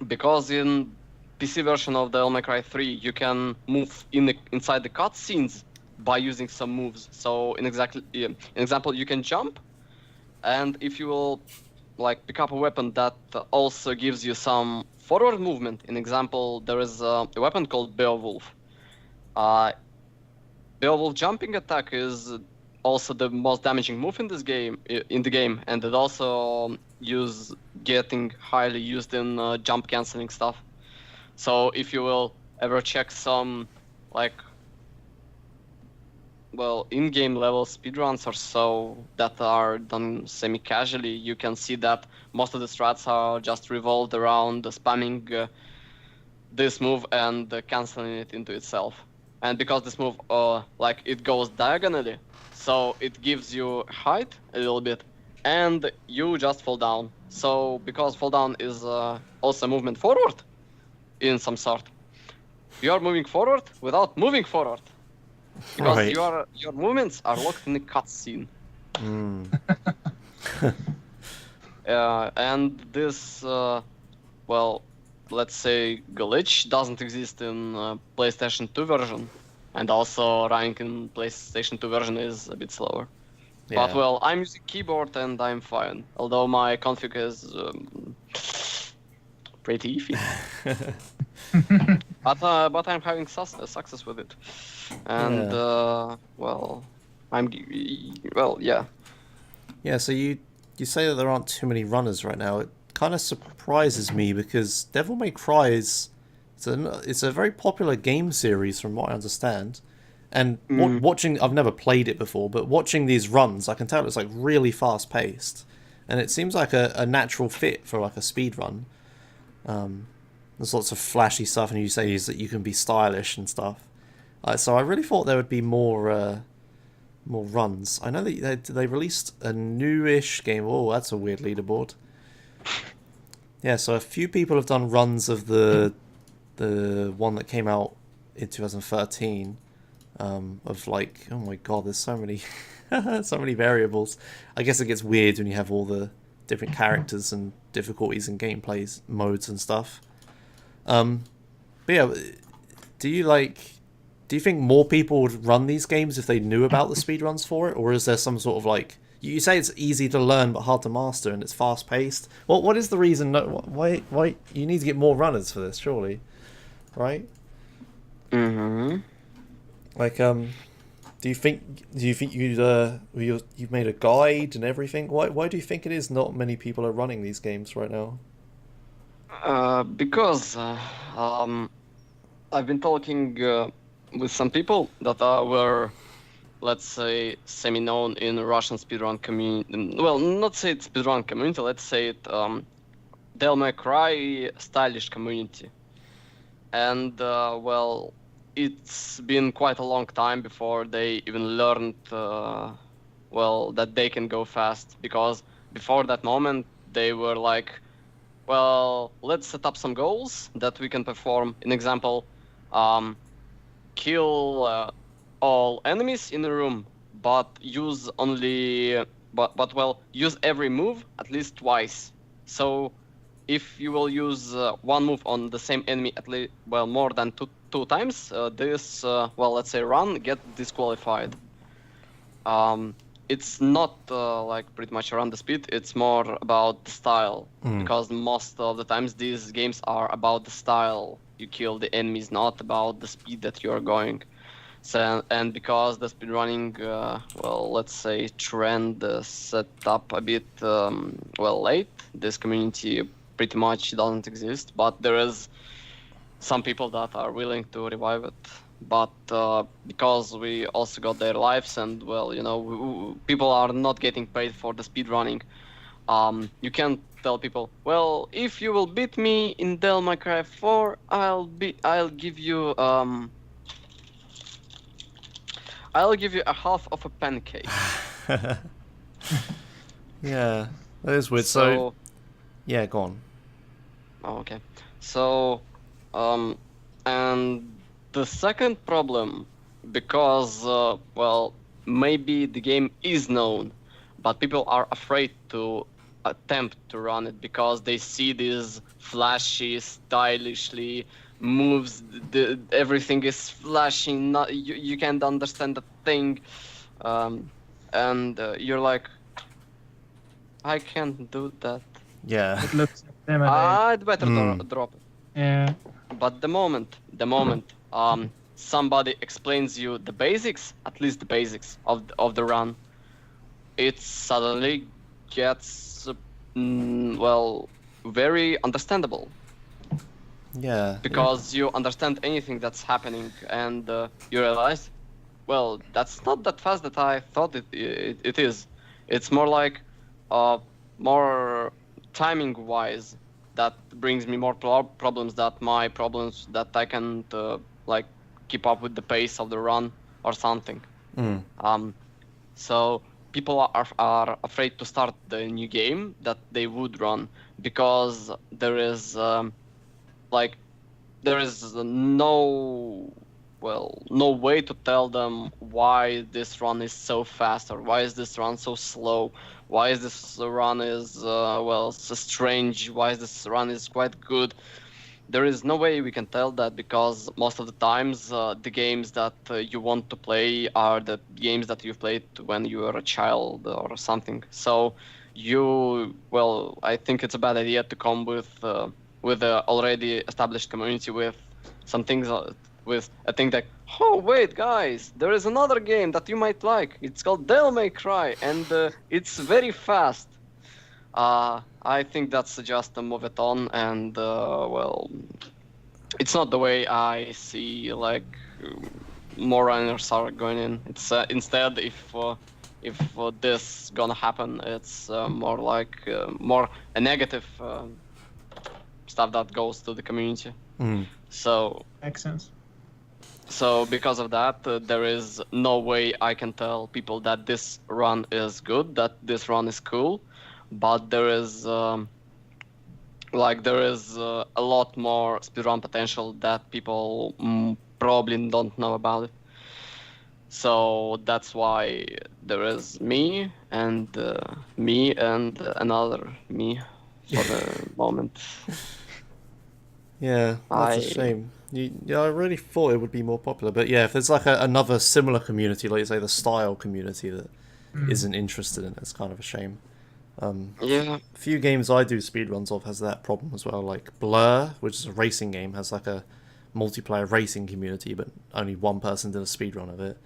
because in PC version of the Devil May Cry 3, you can move inside the cutscenes by using some moves. So in example, you can jump, and if you will like pick up a weapon that also gives you some forward movement. In example, there is a weapon called Beowulf. Beowulf jumping attack is also the most damaging move in this game, and it also getting highly used in jump canceling stuff. So if you will ever check some like in-game level speedruns or so that are done semi-casually, you can see that most of the strats are just revolved around spamming this move and canceling it into itself. And because this move like it goes diagonally, so it gives you height a little bit, and you just fall down. So because fall down is also movement forward in some sort, you are moving forward without moving forward. Because Right. your movements are locked in a cutscene. And this, let's say glitch doesn't exist in PlayStation 2 version. And also running in PlayStation 2 version is a bit slower. Yeah. But well, I'm using keyboard and I'm fine. Although my config is pretty iffy. But I'm having success with it, and yeah. Yeah, so you say that there aren't too many runners right now. It kind of surprises me because Devil May Cry it's a very popular game series from what I understand. And watching, I've never played it before, but watching these runs, I can tell it's like really fast paced, and it seems like a natural fit for like a speed run. There's lots of flashy stuff, and you say is that you can be stylish and stuff. So I really thought there would be more runs. I know that they released a newish game. Oh, that's a weird leaderboard. Yeah, so a few people have done runs of the one that came out in 2013. Of like, oh my god, there's so many so many variables. I guess it gets weird when you have all the different characters and difficulties and gameplays modes and stuff. But yeah, do you think more people would run these games if they knew about the speedruns for it, or is there some sort of like, you say it's easy to learn but hard to master and it's fast paced? Well, what is the reason? Why you need to get more runners for this, surely, right? Like, do you think you've made a guide and everything? Why do you think it is not many people are running these games right now? Because I've been talking with some people that were, let's say, semi-known in Russian speedrun community. Well, not say it's speedrun community. Let's say it Devil May Cry stylish community. And it's been quite a long time before they even learned that they can go fast, because before that moment they were like well, let's set up some goals that we can perform. An example, kill all enemies in the room, but use only, use every move at least twice. So, if you will use one move on the same enemy at least, more than two times, this, let's say run, get disqualified. It's not like pretty much around the speed, it's more about the style. Because most of the times these games are about the style you kill the enemies, not about the speed that you're going. So, and because the speedrunning, let's say trend set up a bit, late, this community pretty much doesn't exist, but there is some people that are willing to revive it. But because we also got their lives and, people are not getting paid for the speedrunning, you can't tell people, well, if you will beat me in Devil May Cry 4, I'll give you a half of a pancake. Yeah, that is weird. So yeah, go on. Oh, okay. So, and the second problem, because, maybe the game is known, but people are afraid to attempt to run it because they see these flashy, stylishly moves, everything is flashing, you can't understand the thing, and you're like, I can't do that. Yeah. It looks intimidating. I'd better drop it. Yeah. But the moment somebody explains you the basics, at least the basics of the run, it suddenly gets very understandable. Yeah. Because you understand anything that's happening, and you realize, well, that's not that fast that I thought it is. It's more like more timing-wise that brings me more problems that I can't keep up with the pace of the run or something. So people are afraid to start the new game that they would run because there is no way to tell them why this run is so fast or why is this run so slow, why is this run is so strange, why is this run is quite good. There is no way we can tell that because most of the times the games that you want to play are the games that you've played when you were a child or something. So I think it's a bad idea to come with the already established community with some things, with a thing like, oh wait guys, there is another game that you might like. It's called Devil May Cry and it's very fast. I think that's just a move it on, and it's not the way I see more runners are going in. It's instead if this gonna happen, it's more like more a negative stuff that goes to the community. So Makes sense. So because of that, there is no way I can tell people that this run is good, that this run is cool, but there is a lot more speedrun potential that people probably don't know about it. So that's why there is me and another me for the moment. Yeah, that's a shame. I really thought it would be more popular, but yeah, if there's another similar community, like you say, the style community that isn't interested in it, it's kind of a shame. Yeah. A few games I do speedruns of has that problem as well, like Blur, which is a racing game, has a multiplayer racing community, but only one person did a speedrun of it.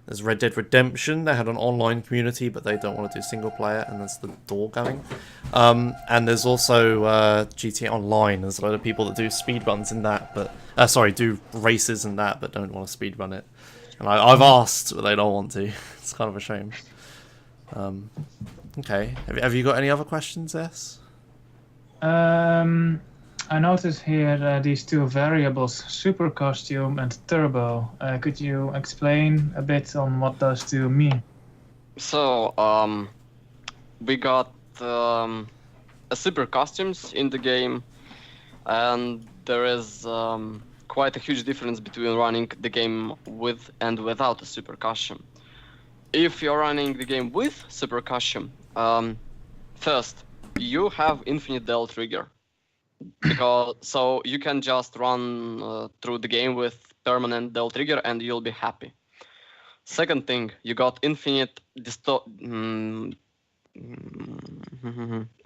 There's Red Dead Redemption, they had an online community, but they don't want to do single player, and that's the door going. And there's also GTA Online, there's a lot of people that do speedruns in that, but do races in that, but don't want to speedrun it. And I've asked, but they don't want to. It's kind of a shame. Okay, have you got any other questions, S? I noticed here these two variables, super costume and turbo. Could you explain a bit on what those two mean? So we got a super costumes in the game, and there is quite a huge difference between running the game with and without a super costume. If you're running the game with super costume, first you have infinite del trigger, because so you can just run through the game with permanent del trigger and you'll be happy. Second thing, you got infinite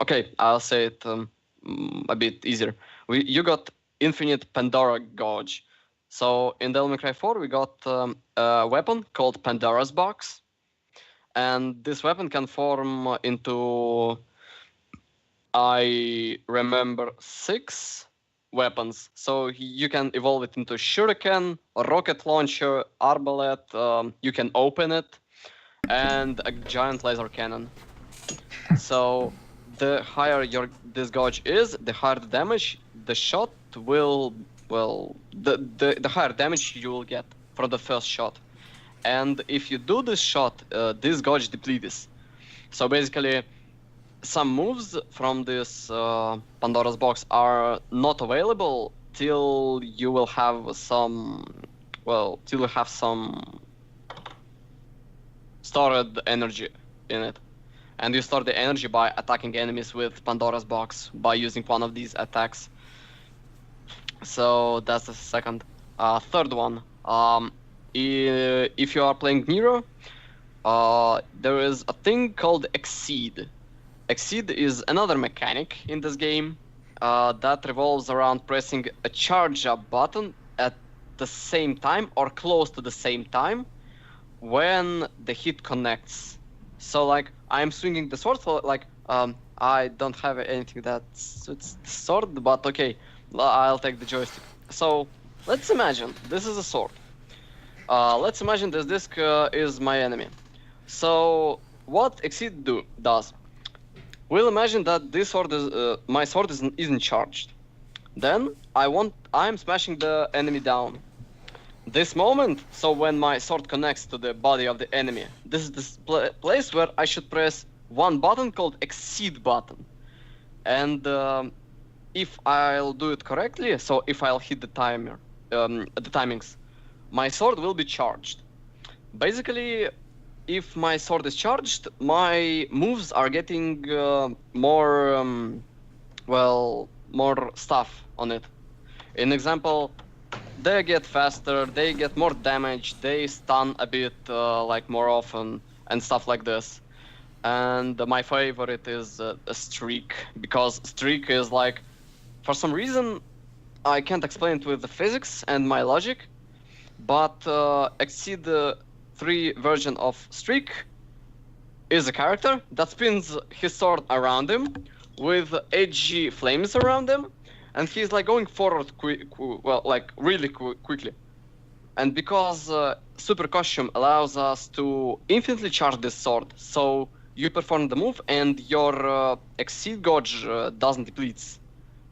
okay, I'll say it a bit easier. You got infinite Pandora Gauge. So in Devil May Cry 4, we got a weapon called Pandora's Box, and this weapon can form into, I remember, 6 weapons. So you can evolve it into shuriken, a rocket launcher, arbalete, you can open it, and a giant laser cannon. So the higher this gauge is, the higher the damage the shot will, the higher damage you will get from the first shot. And if you do this shot, this gauge depletes. So basically, some moves from this Pandora's box are not available till you will have some, stored energy in it. And you store the energy by attacking enemies with Pandora's box by using one of these attacks. So that's the second. Third one, if you are playing Nero, there is a thing called Exceed. Exceed is another mechanic in this game that revolves around pressing a charge up button at the same time or close to the same time when the hit connects. So like I'm swinging the sword, so like I don't have anything that suits the sword, but okay, I'll take the joystick. So let's imagine this is a sword. Let's imagine this disc is my enemy. So what Exceed does? We'll imagine that this sword is my sword isn't charged. Then I'm smashing the enemy down. This moment, so when my sword connects to the body of the enemy, this is the place where I should press one button called Exceed button. And if I'll do it correctly, so if I'll hit the timer, the timings, my sword will be charged. Basically, if my sword is charged, my moves are getting more stuff on it. In example, they get faster, they get more damage, they stun a bit like more often and stuff like this. And my favorite is a streak, because streak is like, for some reason, I can't explain it with the physics and my logic, but Exceed 3 version of streak is a character that spins his sword around him with edgy flames around him, and he's like going forward really quickly. And because super costume allows us to infinitely charge this sword, so you perform the move and your Exceed gauge doesn't deplete,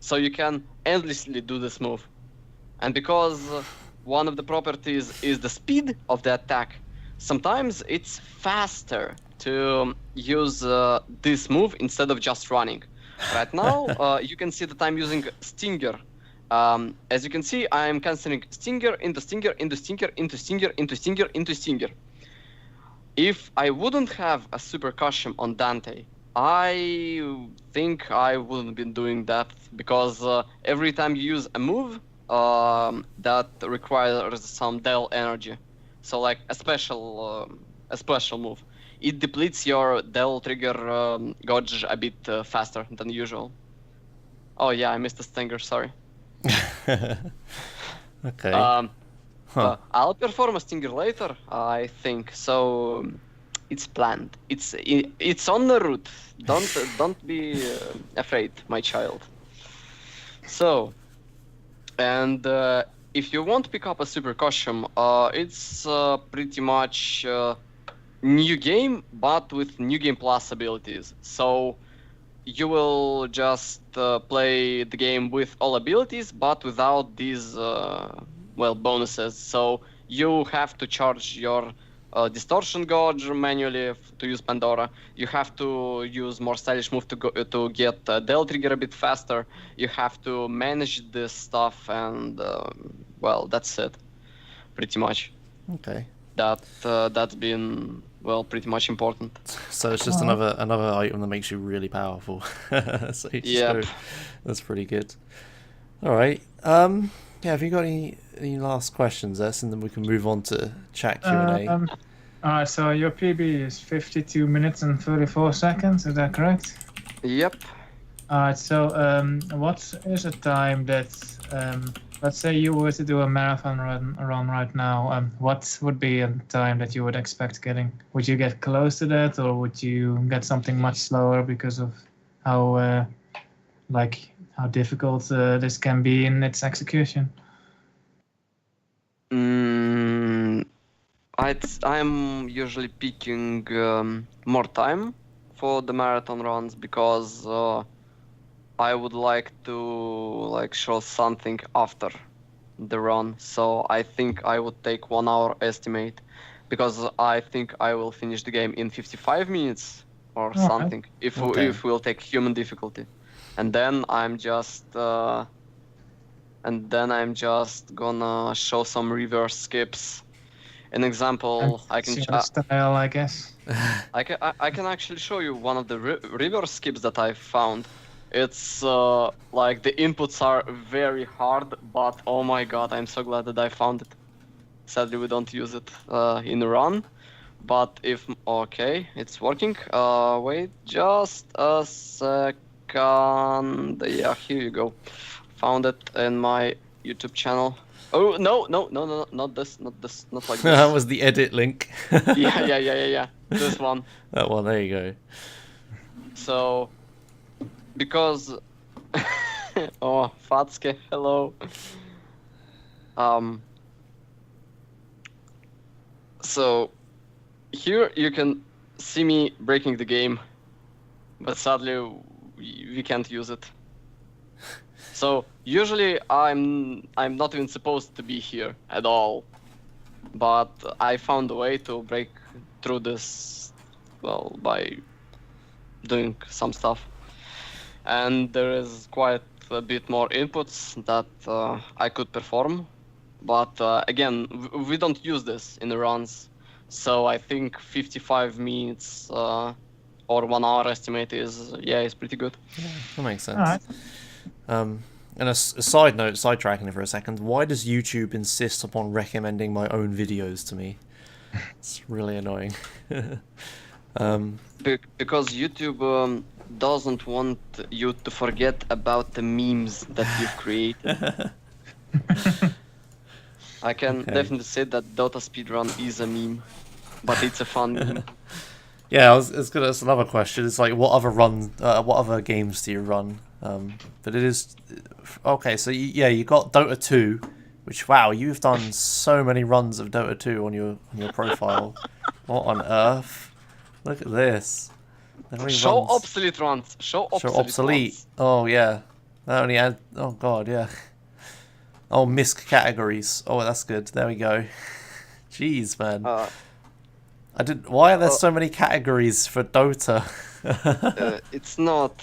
so you can endlessly do this move. And because one of the properties is the speed of the attack, sometimes it's faster to use this move instead of just running. Right now, you can see that I'm using Stinger. As you can see, I'm canceling Stinger into Stinger into Stinger into Stinger into Stinger into Stinger. If I wouldn't have a super costume on Dante, I think I wouldn't be doing that, because every time you use a move that requires some del energy, so like a special move, it depletes your del trigger gauge a bit faster than usual. Oh yeah, I missed the Stinger, sorry. Okay. I'll perform a Stinger later, I think. So it's planned. It's on the route. Don't be afraid, my child. So, and if you want to pick up a super costume, it's pretty much new game, but with new game plus abilities. So you will just play the game with all abilities, but without these bonuses. So you have to charge your distortion gauge manually to use Pandora. You have to use more stylish move to get Del trigger a bit faster. You have to manage this stuff, and well, that's it, pretty much. Okay. That's been pretty much important. So it's just another item that makes you really powerful. So you just Yep. go, that's pretty good. All right. Yeah. Have you got any last questions, S, and then we can move on to chat Q&A. Alright, so your PB is 52 minutes and 34 seconds, is that correct? Yep. Alright, so what is a time that, let's say you were to do a marathon run right now, what would be a time that you would expect getting? Would you get close to that, or would you get something much slower because of how difficult this can be in its execution? I'm usually picking more time for the marathon runs because I would like to show something after the run. So I think I would take 1 hour estimate because I think I will finish the game in 55 minutes or something if we'll take human difficulty, and then I'm just gonna show some reverse skips. An example, I can style, I guess. I can actually show you one of the reverse skips that I found. It's like the inputs are very hard, but oh my god, I'm so glad that I found it. Sadly, we don't use it in the run, but okay, it's working. Wait just a second. Yeah, here you go. Found it in my YouTube channel. Oh no, not this, not like this. That was the edit link. yeah. This one. That one, there you go. So, because oh, Fatske, hello. So here you can see me breaking the game, but sadly we can't use it. So usually I'm not even supposed to be here at all, but I found a way to break through this, well, by doing some stuff. And there is quite a bit more inputs that I could perform, but again, we don't use this in the runs, so I think 55 minutes or 1 hour estimate is pretty good. Yeah, that makes sense. All right. And a side note, sidetracking for a second, why does YouTube insist upon recommending my own videos to me? It's really annoying. Because YouTube doesn't want you to forget about the memes that you've created. I can definitely say that Dota speedrun is a meme, but it's a fun meme. Yeah, that's another question. It's like, what other games do you run? But it is okay. So you got Dota 2, which wow, you've done so many runs of Dota 2 on your profile. What on earth? Look at this. Show obsolete runs. Show obsolete. Runs. Oh yeah, that only had. Oh god, yeah. Oh, misc categories. Oh, that's good. There we go. Jeez, man. Why are there so many categories for Dota? It's not.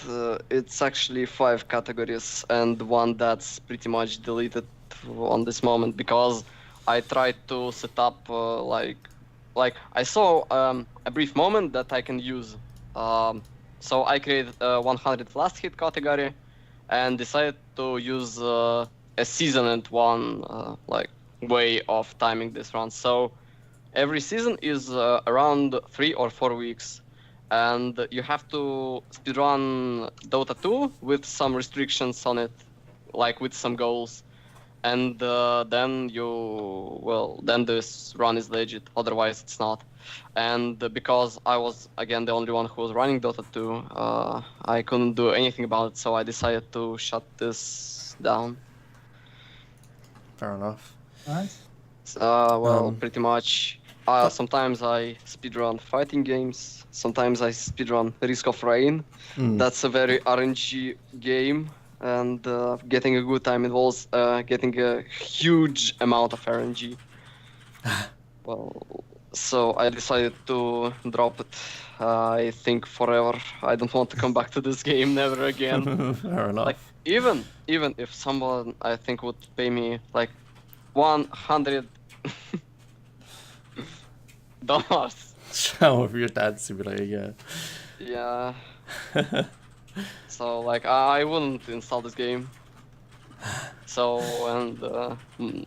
It's actually 5 categories and one that's pretty much deleted on this moment because I tried to set up like I saw a brief moment that I can use. So I created a 100 last hit category and decided to use a seasoned one way of timing this run. So every season is around 3 or 4 weeks, and you have to speedrun Dota 2 with some restrictions on it, like with some goals, and then this run is legit. Otherwise, it's not. And because I was again the only one who was running Dota 2, I couldn't do anything about it. So I decided to shut this down. Fair enough. Nice. Pretty much. Sometimes I speedrun fighting games. Sometimes I speedrun Risk of Rain. That's a very RNG game, and getting a good time involves getting a huge amount of RNG. Well, So I decided to drop it. I think forever. I don't want to come back to this game never again. Fair enough. Like even if someone I think would pay me like $100 Shower of your dad simulator, yeah. yeah. So like I wouldn't install this game. So and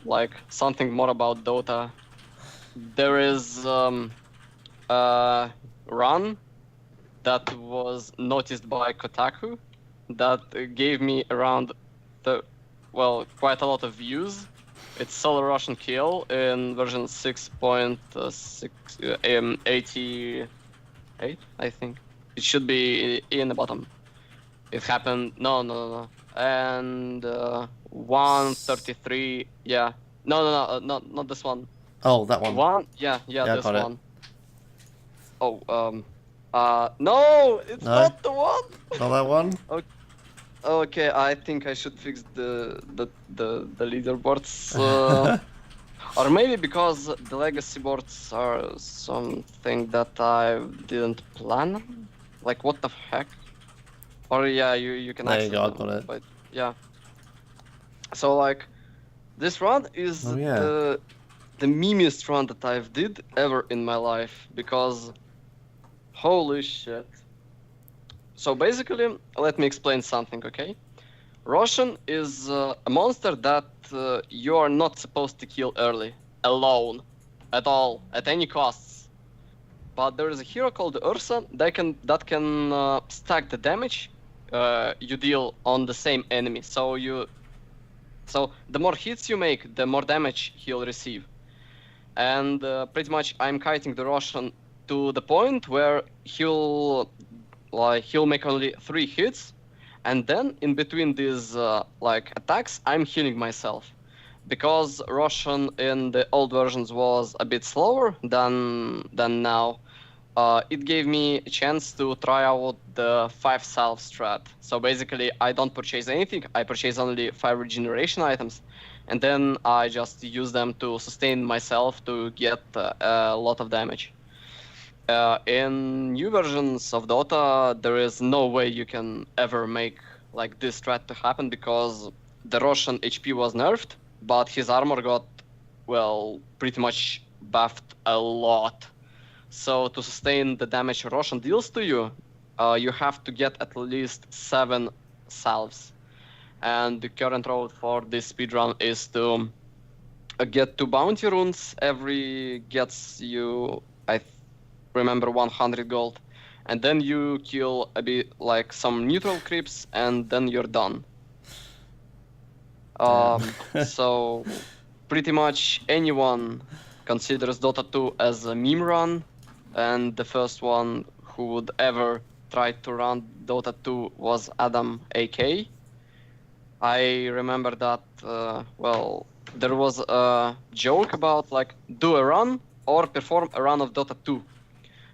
like something more about Dota. There is a run that was noticed by Kotaku that gave me around quite a lot of views. It's Solo Russian Kill in version 6.88, I think. It should be in the bottom. It happened. No. And 133. Yeah. No. Not this one. Oh, that one. Yeah, Yeah, this got it. one. Oh, no, it's No? not the one. Not that one? Okay, I think I should fix the leaderboards. Or maybe because the legacy boards are something that I didn't plan. Like, what the heck? Or yeah, you can There you access go, I them, got it. but yeah. So like, this run is Oh, yeah. the memest run that I've did ever in my life, because holy shit. So basically, let me explain something, okay? Roshan is a monster that you are not supposed to kill early, alone, at all, at any costs. But there is a hero called Ursa that can stack the damage you deal on the same enemy. So the more hits you make, the more damage he'll receive. And pretty much I'm kiting the Roshan to the point where he'll make only 3 hits, and then in between these attacks, I'm healing myself. Because Roshan in the old versions was a bit slower than now, it gave me a chance to try out the 5 salve strat. So basically, I don't purchase anything, I purchase only 5 regeneration items, and then I just use them to sustain myself to get a lot of damage. In new versions of Dota, there is no way you can ever make like this strat to happen, because the Roshan HP was nerfed, but his armor got, well, pretty much buffed a lot. So to sustain the damage Roshan deals to you, you have to get at least 7 salves. And the current road for this speedrun is to get 2 bounty runes. Every gets you, remember, 100 gold, and then you kill a bit like some neutral creeps, and then you're done. So pretty much anyone considers Dota 2 as a meme run, and the first one who would ever try to run Dota 2 was Adam AK. I remember that there was a joke about like do a run or perform a run of Dota 2.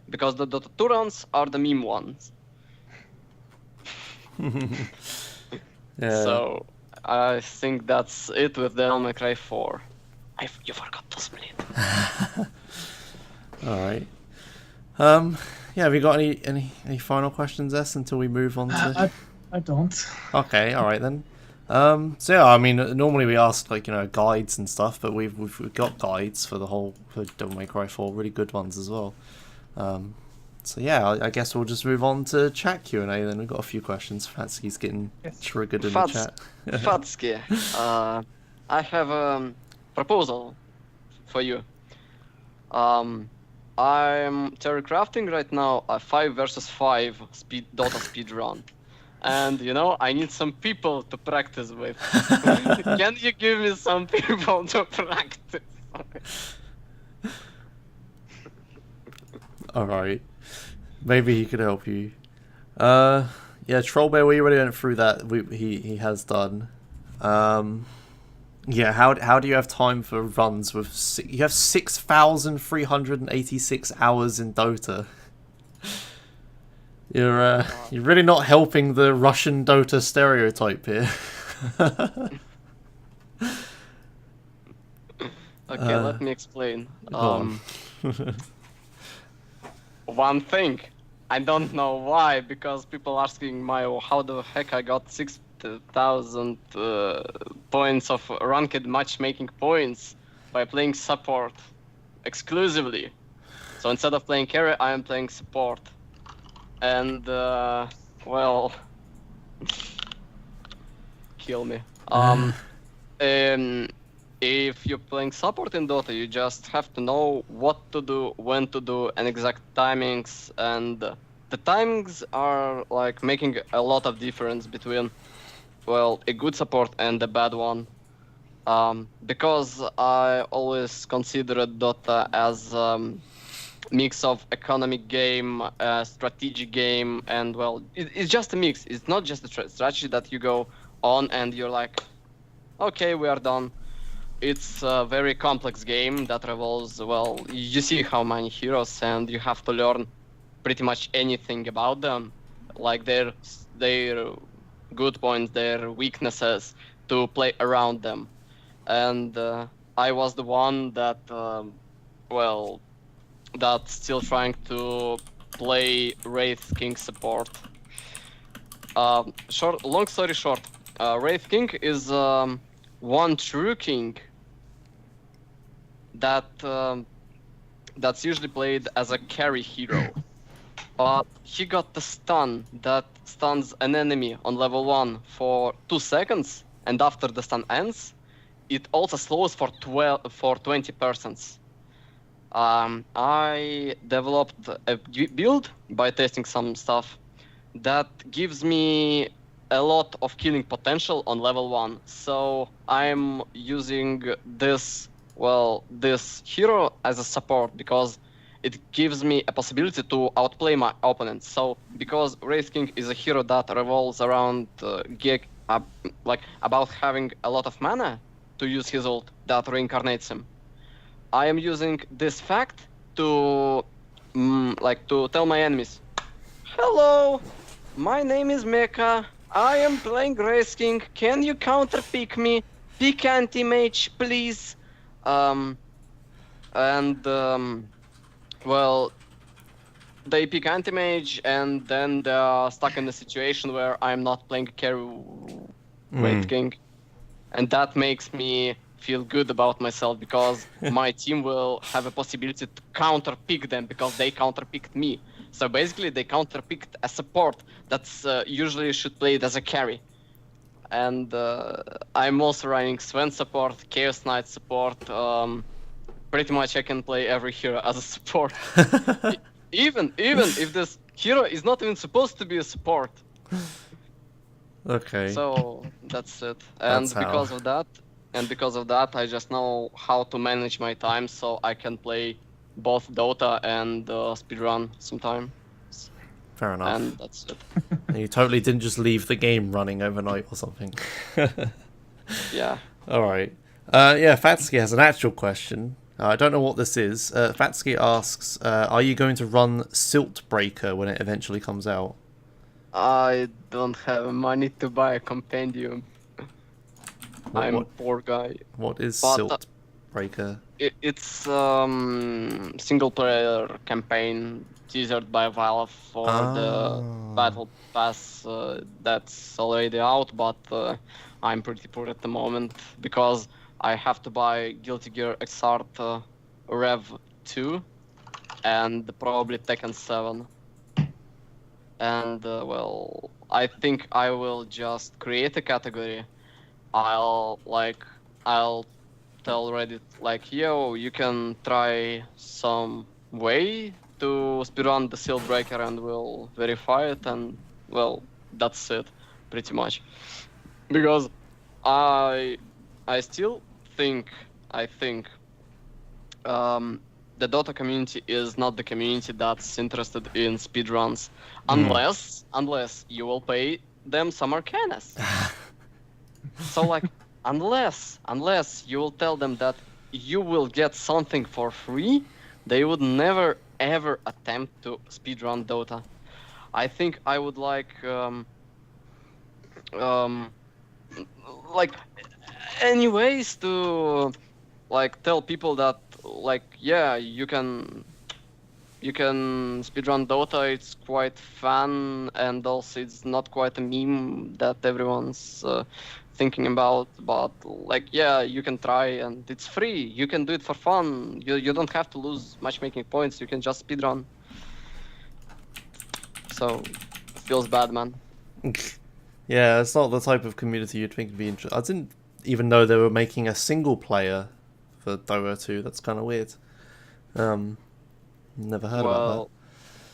Because the Dota 2 runs are the meme ones. Yeah. So I think that's it with Devil May Cry 4. You forgot to split. All right. Yeah, have you got any final questions, S, until we move on to? I don't. Okay, all right then. So yeah, I mean, normally we ask guides and stuff, but we've got guides for Devil May Cry 4, really good ones as well. So yeah, I guess we'll just move on to chat Q&A then. We've got a few questions. Fatsky's getting triggered in the chat. Fatsky, I have a proposal for you. I'm crafting right now a 5 versus 5 Dota speedrun. And I need some people to practice with. Can you give me some people to practice with? Alright. Maybe he could help you. Yeah, Trollbear, we already went through that. He has done. Yeah, how do you have time for runs with you have 6,386 hours in Dota? You're really not helping the Russian Dota stereotype here. Okay, let me explain. One thing, I don't know why, because people asking how the heck I got 6,000 points of ranked matchmaking points by playing support exclusively. So instead of playing carry, I am playing support. And well, kill me. If you're playing support in Dota, you just have to know what to do, when to do, and exact timings. And the timings are like making a lot of difference between, well, a good support and a bad one. Because I always considered Dota as mix of economic game, strategic game, and well, it's just a mix. It's not just a strategy that you go on and you're like, okay, we are done. It's a very complex game that revolves, well, you see how many heroes and you have to learn pretty much anything about them, like their good points, their weaknesses, to play around them. And I was the one that, well, that's still trying to play Wraith King support. Long story short, Wraith King is one true king that's usually played as a carry hero. But he got the stun that stuns an enemy on level 1 for 2 seconds, and after the stun ends, it also slows for 20%. I developed a build by testing some stuff that gives me a lot of killing potential on level 1. So I'm using this hero as a support because it gives me a possibility to outplay my opponents. So because Wraith King is a hero that revolves around about having a lot of mana to use his ult that reincarnates him, I am using this fact to to tell my enemies, hello, my name is Mecha, I am playing Wraith King, can you counter pick me? Pick anti-mage, please. Well, they pick anti-mage and then they're stuck in a situation where I'm not playing carry Wraith King. And that makes me feel good about myself because my team will have a possibility to counter-pick them because they counter-picked me. So basically they counter-picked a support that's usually should play it as a carry. And I'm also running Sven support, Chaos Knight support. Pretty much I can play every hero as a support. even if this hero is not even supposed to be a support. Okay. So that's it. And because of that, I just know how to manage my time so I can play both Dota and Speedrun sometime. Fair enough. And that's it. You totally didn't just leave the game running overnight or something. Yeah. Alright. Yeah, Fatsky has an actual question. I don't know what this is. Fatsky asks, are you going to run Silt Breaker when it eventually comes out? I don't have money to buy a compendium. I'm a poor guy. What is Silt Breaker? It's single player campaign teasered by Valve for the Battle Pass that's already out, but I'm pretty poor at the moment because I have to buy Guilty Gear Xrd Rev 2 and probably Tekken 7. And well, I think I will just create a category. I'll tell Reddit like, yo, you can try some way to speedrun the Silt Breaker and we'll verify it, and well, that's it, pretty much. Because I still think the Dota community is not the community that's interested in speedruns, unless you will pay them some arcanas. So like, unless you will tell them that you will get something for free, they would never ever attempt to speedrun Dota. I think I would like any ways to like tell people that like, yeah, you can speedrun Dota. It's quite fun, and also it's not quite a meme that everyone's thinking about. But like, yeah, you can try, and it's free. You can do it for fun. You don't have to lose matchmaking points. You can just speedrun. So it feels bad, man. Yeah, it's not the type of community you'd think would be interesting. I didn't even know they were making a single player for Dota 2. That's kind of weird. Never heard about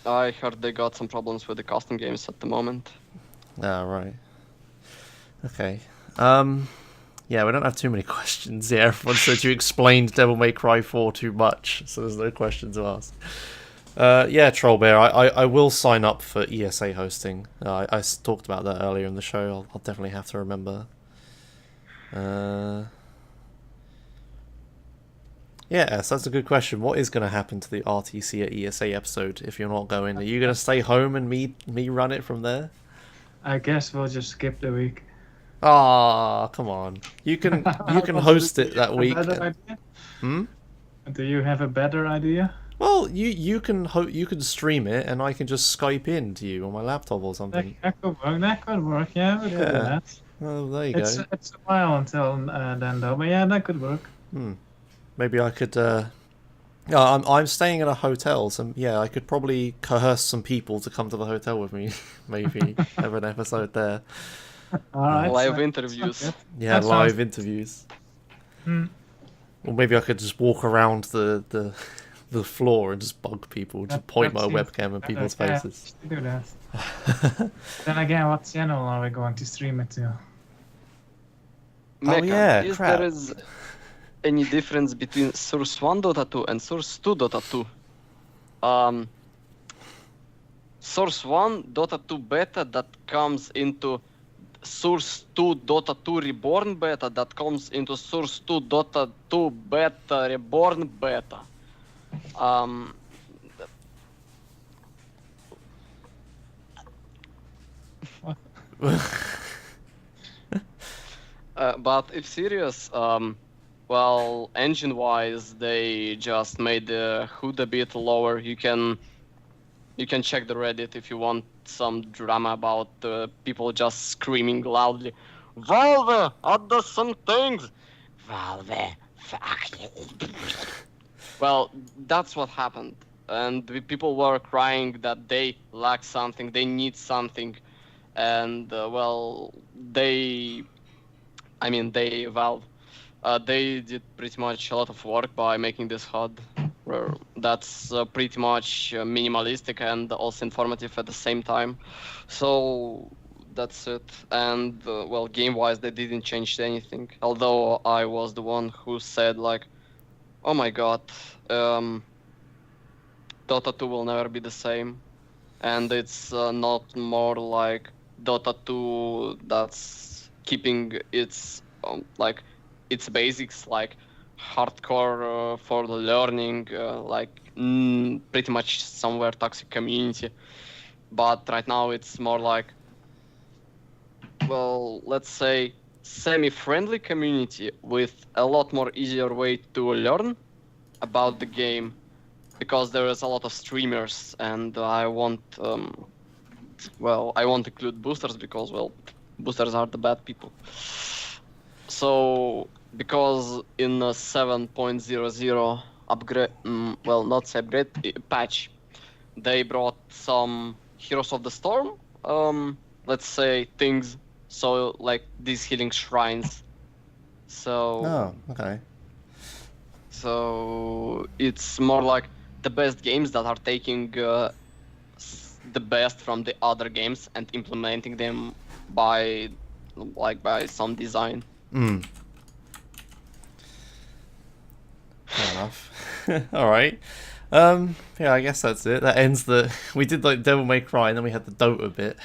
Well, I heard they got some problems with the custom games at the moment. that. Ah, right. Okay. Yeah, we don't have too many questions. Yeah, everyone said you explained Devil May Cry 4 too much, so there's no question to ask. Yeah, Trollbear, I will sign up for ESA hosting. I talked about that earlier in the show. I'll definitely have to remember. Yeah, so that's a good question. What is going to happen to the RTC at ESA episode if you're not going? Are you going to stay home and me run it from there? I guess we'll just skip the week. Ah, come on. You can host it that week. Hmm? Do you have a better idea? Well, you can stream it, and I can just Skype in to you on my laptop or something. That could work. That could work. Yeah, we could do Yeah. that. Oh, there you It's go. a while until then, though. But yeah, that could work. Maybe I could. Yeah, I'm staying at a hotel, so yeah, I could probably coerce some people to come to the hotel with me. Maybe have an episode there. All right. Live so- interviews. okay. Yeah, That live sounds- interviews. Hmm. Or maybe I could just walk around the floor and just bug people, just point my webcam in people's Yeah, faces. we should do that. Then again, what channel are we going to stream it to? Mecha, yeah, is crap. there is any difference between Source 1 Dota 2 and Source 2 Dota 2? Source 1 Dota 2 beta that comes into Source 2 Dota 2 Reborn beta that comes into Source 2 Dota 2 beta Reborn beta. But if serious, well, engine-wise, they just made the HUD a bit lower. You can check the Reddit if you want some drama about people just screaming loudly, "Valve, add some things! Valve, fuck you!" Well, that's what happened. And people were crying that they lack something, they need something. And, well, Valve, they did pretty much a lot of work by making this HUD. Where that's pretty much minimalistic and also informative at the same time. So that's it. And well, game-wise, they didn't change anything. Although I was the one who said like, "Oh my God, Dota 2 will never be the same," and it's not more like Dota 2 that's keeping its like its basics like hardcore for the learning, pretty much somewhere toxic community. But right now it's more like, well, let's say semi-friendly community with a lot more easier way to learn about the game, because there is a lot of streamers, and I want include boosters because, well, boosters are the bad people. So because in 7.00 upgrade, not upgrade, patch, they brought some Heroes of the Storm, let's say things, so like these healing shrines. So Oh, okay. so it's more like the best games that are taking the best from the other games and implementing them by some design. Fair enough. All right. Yeah, I guess that's it. That ends the. We did like Devil May Cry, and then we had the Dota bit.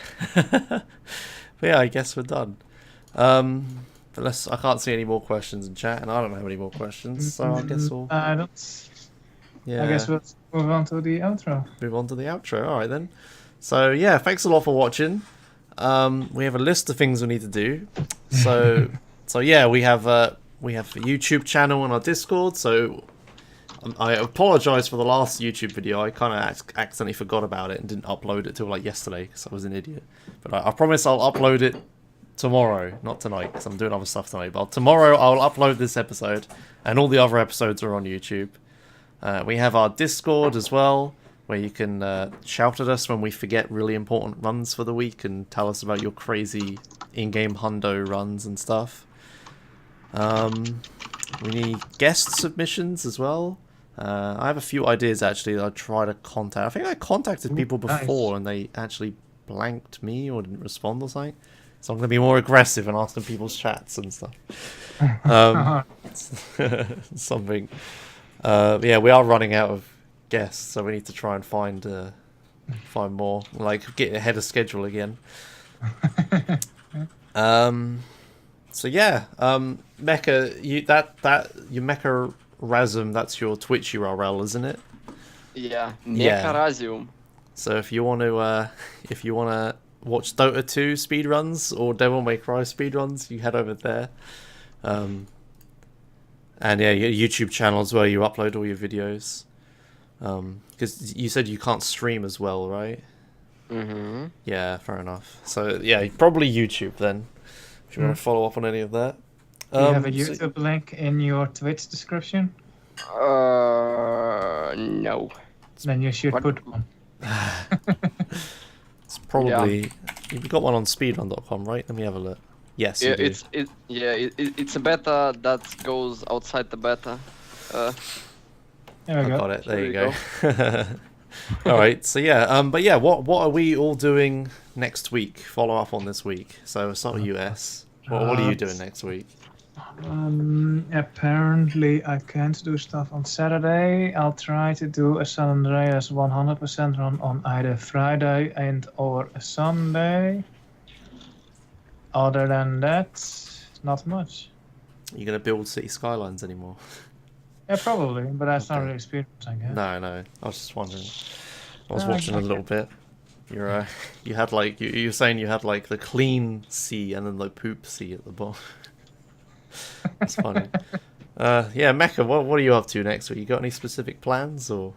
But yeah, I guess we're done. But I can't see any more questions in chat, and I don't have any more questions, so I guess we'll. I don't. Yeah. I guess we'll move on to the outro. Move on to the outro. All right then. So yeah, thanks a lot for watching. We have a list of things we need to do. So yeah, we have a YouTube channel on our Discord. So I apologize for the last YouTube video. I kind of accidentally forgot about it and didn't upload it till like yesterday because I was an idiot. But I promise I'll upload it tomorrow, not tonight, because I'm doing other stuff tonight. But tomorrow I'll upload this episode, and all the other episodes are on YouTube. We have our Discord as well, where you can shout at us when we forget really important runs for the week and tell us about your crazy in-game hundo runs and stuff. We need guest submissions as well. I have a few ideas actually that I try to contact. I think I contacted people before and they actually blanked me or didn't respond or something. So I'm going to be more aggressive and ask them people's chats and stuff. Something. Yeah, we are running out of guests, so we need to try and find more. Like, get ahead of schedule again. So yeah, Mecha, your Mekarazium, that's your Twitch URL, isn't it? Yeah, Mekarazium. So if you want to watch Dota 2 speedruns or Devil May Cry speedruns, you head over there. And yeah, your YouTube channel as well, you upload all your videos. Because you said you can't stream as well, right? Mm-hmm. Yeah, fair enough. So yeah, probably YouTube then. If you want to follow up on any of that. Do you have a YouTube link in your Twitch description? No. Then you should put one. It's probably you've got one on speedrun.com, right? Let me have a look. Yes, you do. It's a beta that goes outside the beta. There we go. Got it. There you go. All right. So yeah. But yeah, what are we all doing next week? Follow up on this week. So it's not US. What are you doing next week? Apparently I can't do stuff on Saturday. I'll try to do a San Andreas 100% run on either Friday and or a Sunday. Other than that, not much. Are you gonna build City Skylines anymore? Yeah, probably, but that's not really Speedrun, I guess. No. I was just wondering. I was watching a little bit. You had like you were saying you had like the clean sea and then the poop sea at the bottom. It's funny. Yeah, Mecha, what are you up to next week? You got any specific plans or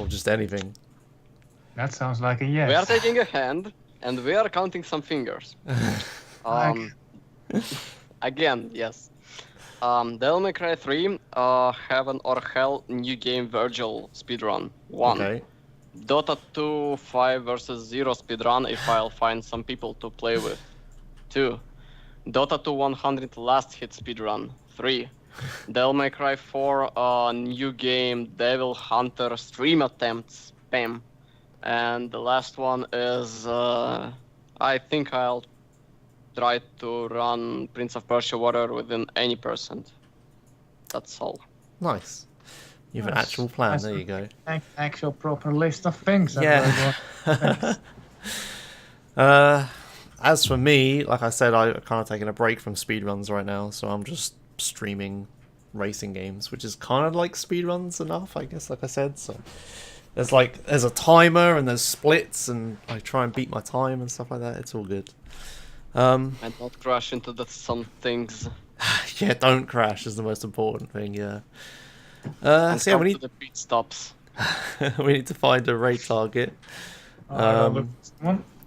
just anything? That sounds like a yes. We are taking a hand and we are counting some fingers. Again, yes. Devil May Cry 3, Heaven or Hell, New Game Virgil speedrun 1. Okay. Dota 2 5 versus 0 speedrun if I'll find some people to play with. 2. Dota 2 100 last hit speedrun 3. Devil May Cry 4 New Game Devil Hunter stream attempts spam. And the last one is I think I'll try to run Prince of Persia Warrior within any percent. That's all. Nice. You have an actual plan. There you go. Actual proper list of things. Yeah. As for me, like I said, I'm kind of taking a break from speedruns right now, so I'm just streaming racing games, which is kind of like speedruns enough, I guess, like I said. So there's a timer and there's splits, and I try and beat my time and stuff like that. It's all good. And not crash into some things. Yeah, don't crash is the most important thing, yeah. So yeah, we need the pit stops. we need to find a raid target. One.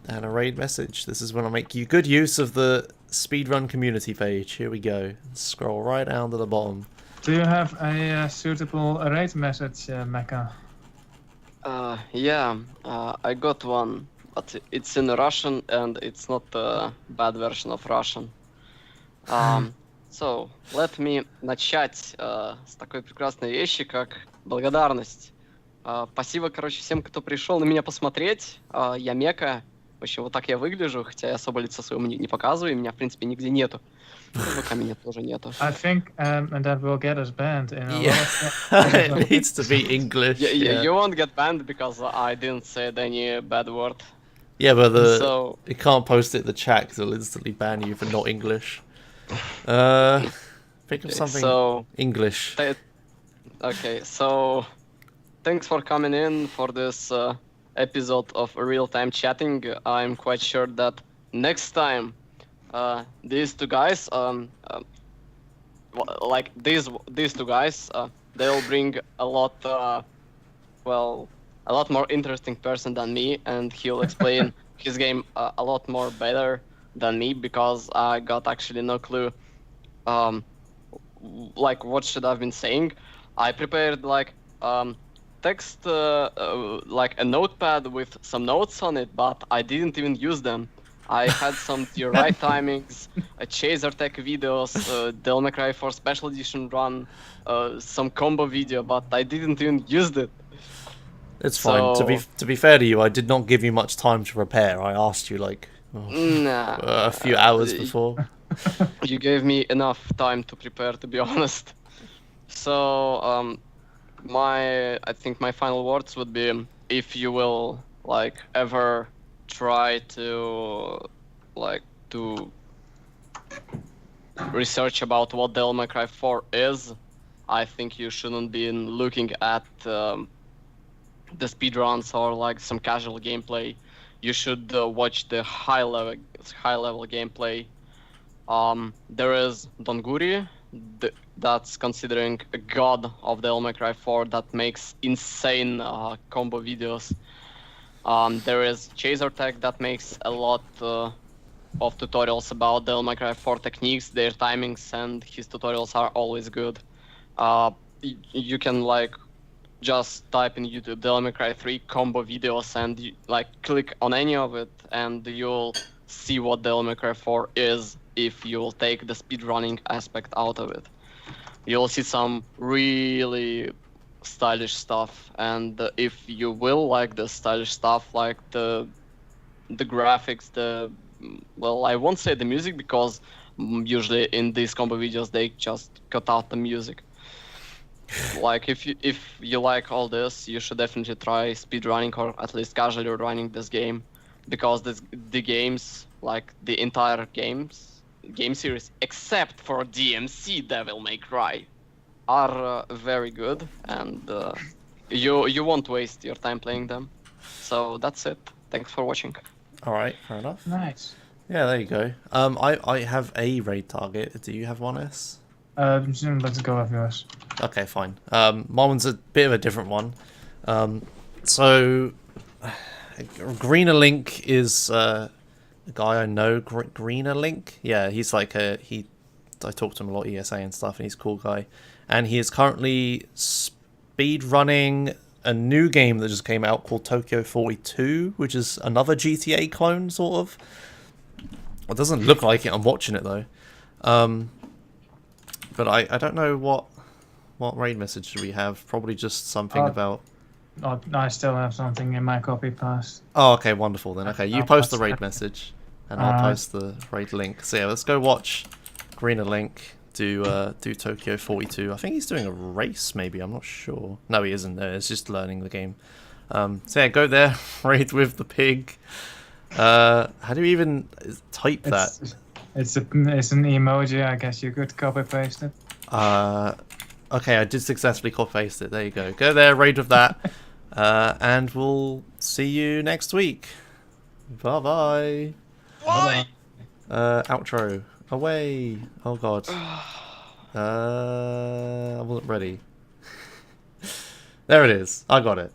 And a raid message. This is when I make you good use of the speedrun community page. Here we go. Scroll right down to the bottom. Do you have a suitable raid message, Mecha? Yeah, I got one, but it's in Russian and it's not a bad version of Russian. So, let me начать с такой прекрасной вещи, как благодарность. Спасибо, короче, всем, кто пришел на меня посмотреть. Я Мека. В общем, вот так я выгляжу, хотя я особо лица своего не показываю, и меня, в принципе, нигде нету. ВК меня тоже нету. I think that will get us banned in a lot of it needs to be English. Yeah. You won't get banned because I didn't say any bad word. Yeah, but you can't post it in the chat because it'll instantly ban you for not English. Think of something English. Okay, so thanks for coming in for this episode of real-time chatting. I'm quite sure that next time these two guys like these two guys, they'll bring a lot, well, a lot more interesting person than me, and he'll explain his game a lot more better than me because I got actually no clue. Like what should I've been saying? I prepared like text, like a notepad with some notes on it, but I didn't even use them. I had some right timings, a Chaser Tech videos, Devil May Cry 4 Special Edition run, some combo video, but I didn't even use it. It's fine. To be fair to you, I did not give you much time to prepare. I asked you like a few hours before. You gave me enough time to prepare, to be honest. So I think my final words would be, if you will like ever try to research about what Devil May Cry 4 is, I think you shouldn't be looking at the speedruns or like some casual gameplay. You should watch the high level gameplay. There is Donguri, that's considering a god of Devil May Cry 4 that makes insane combo videos. There is Chaser Tech that makes a lot of tutorials about Devil May Cry 4 techniques, their timings, and his tutorials are always good. You can like just type in YouTube Devil May Cry 3 combo videos and like click on any of it, and you'll see what Devil May Cry 4 is if you'll take the speedrunning aspect out of it. You'll see some really stylish stuff, and if you will like the stylish stuff, like the graphics, well, I won't say the music because usually in these combo videos they just cut out the music. Like if you like all this, you should definitely try speedrunning or at least casually running this game, because the games, like the entire game series except for DMC Devil May Cry, are very good, and you won't waste your time playing them. So that's it. Thanks for watching. All right, fair enough. Nice. Yeah, there you go. I have a raid target. Do you have one, S? Let's go with yours. Okay, fine. My one's a bit of a different one. So, Greener Link is a guy I know. Greener Link? Yeah, he's like I talk to him a lot, ESA and stuff, and he's a cool guy. And he is currently speed running a new game that just came out called Tokyo 42, which is another GTA clone, sort of. It doesn't look like it. I'm watching it though. But I don't know what raid message do we have. Probably just something about... Oh, I still have something in my copy paste. Oh, okay, wonderful then. Okay, you I'll post the post raid that. message, and I'll post the raid link. So yeah, let's go watch Greener Link do Tokyo 42. I think he's doing a race, maybe. I'm not sure. No, he isn't. It's just learning the game. So yeah, go there, raid with the pig. How do you even type that? It's an emoji. I guess you could copy paste it. Okay, I did successfully copy paste it. There you go. Go there, raid with that, and we'll see you next week. Bye bye. Why? Outro. Away. Oh god. I wasn't ready. There it is. I got it.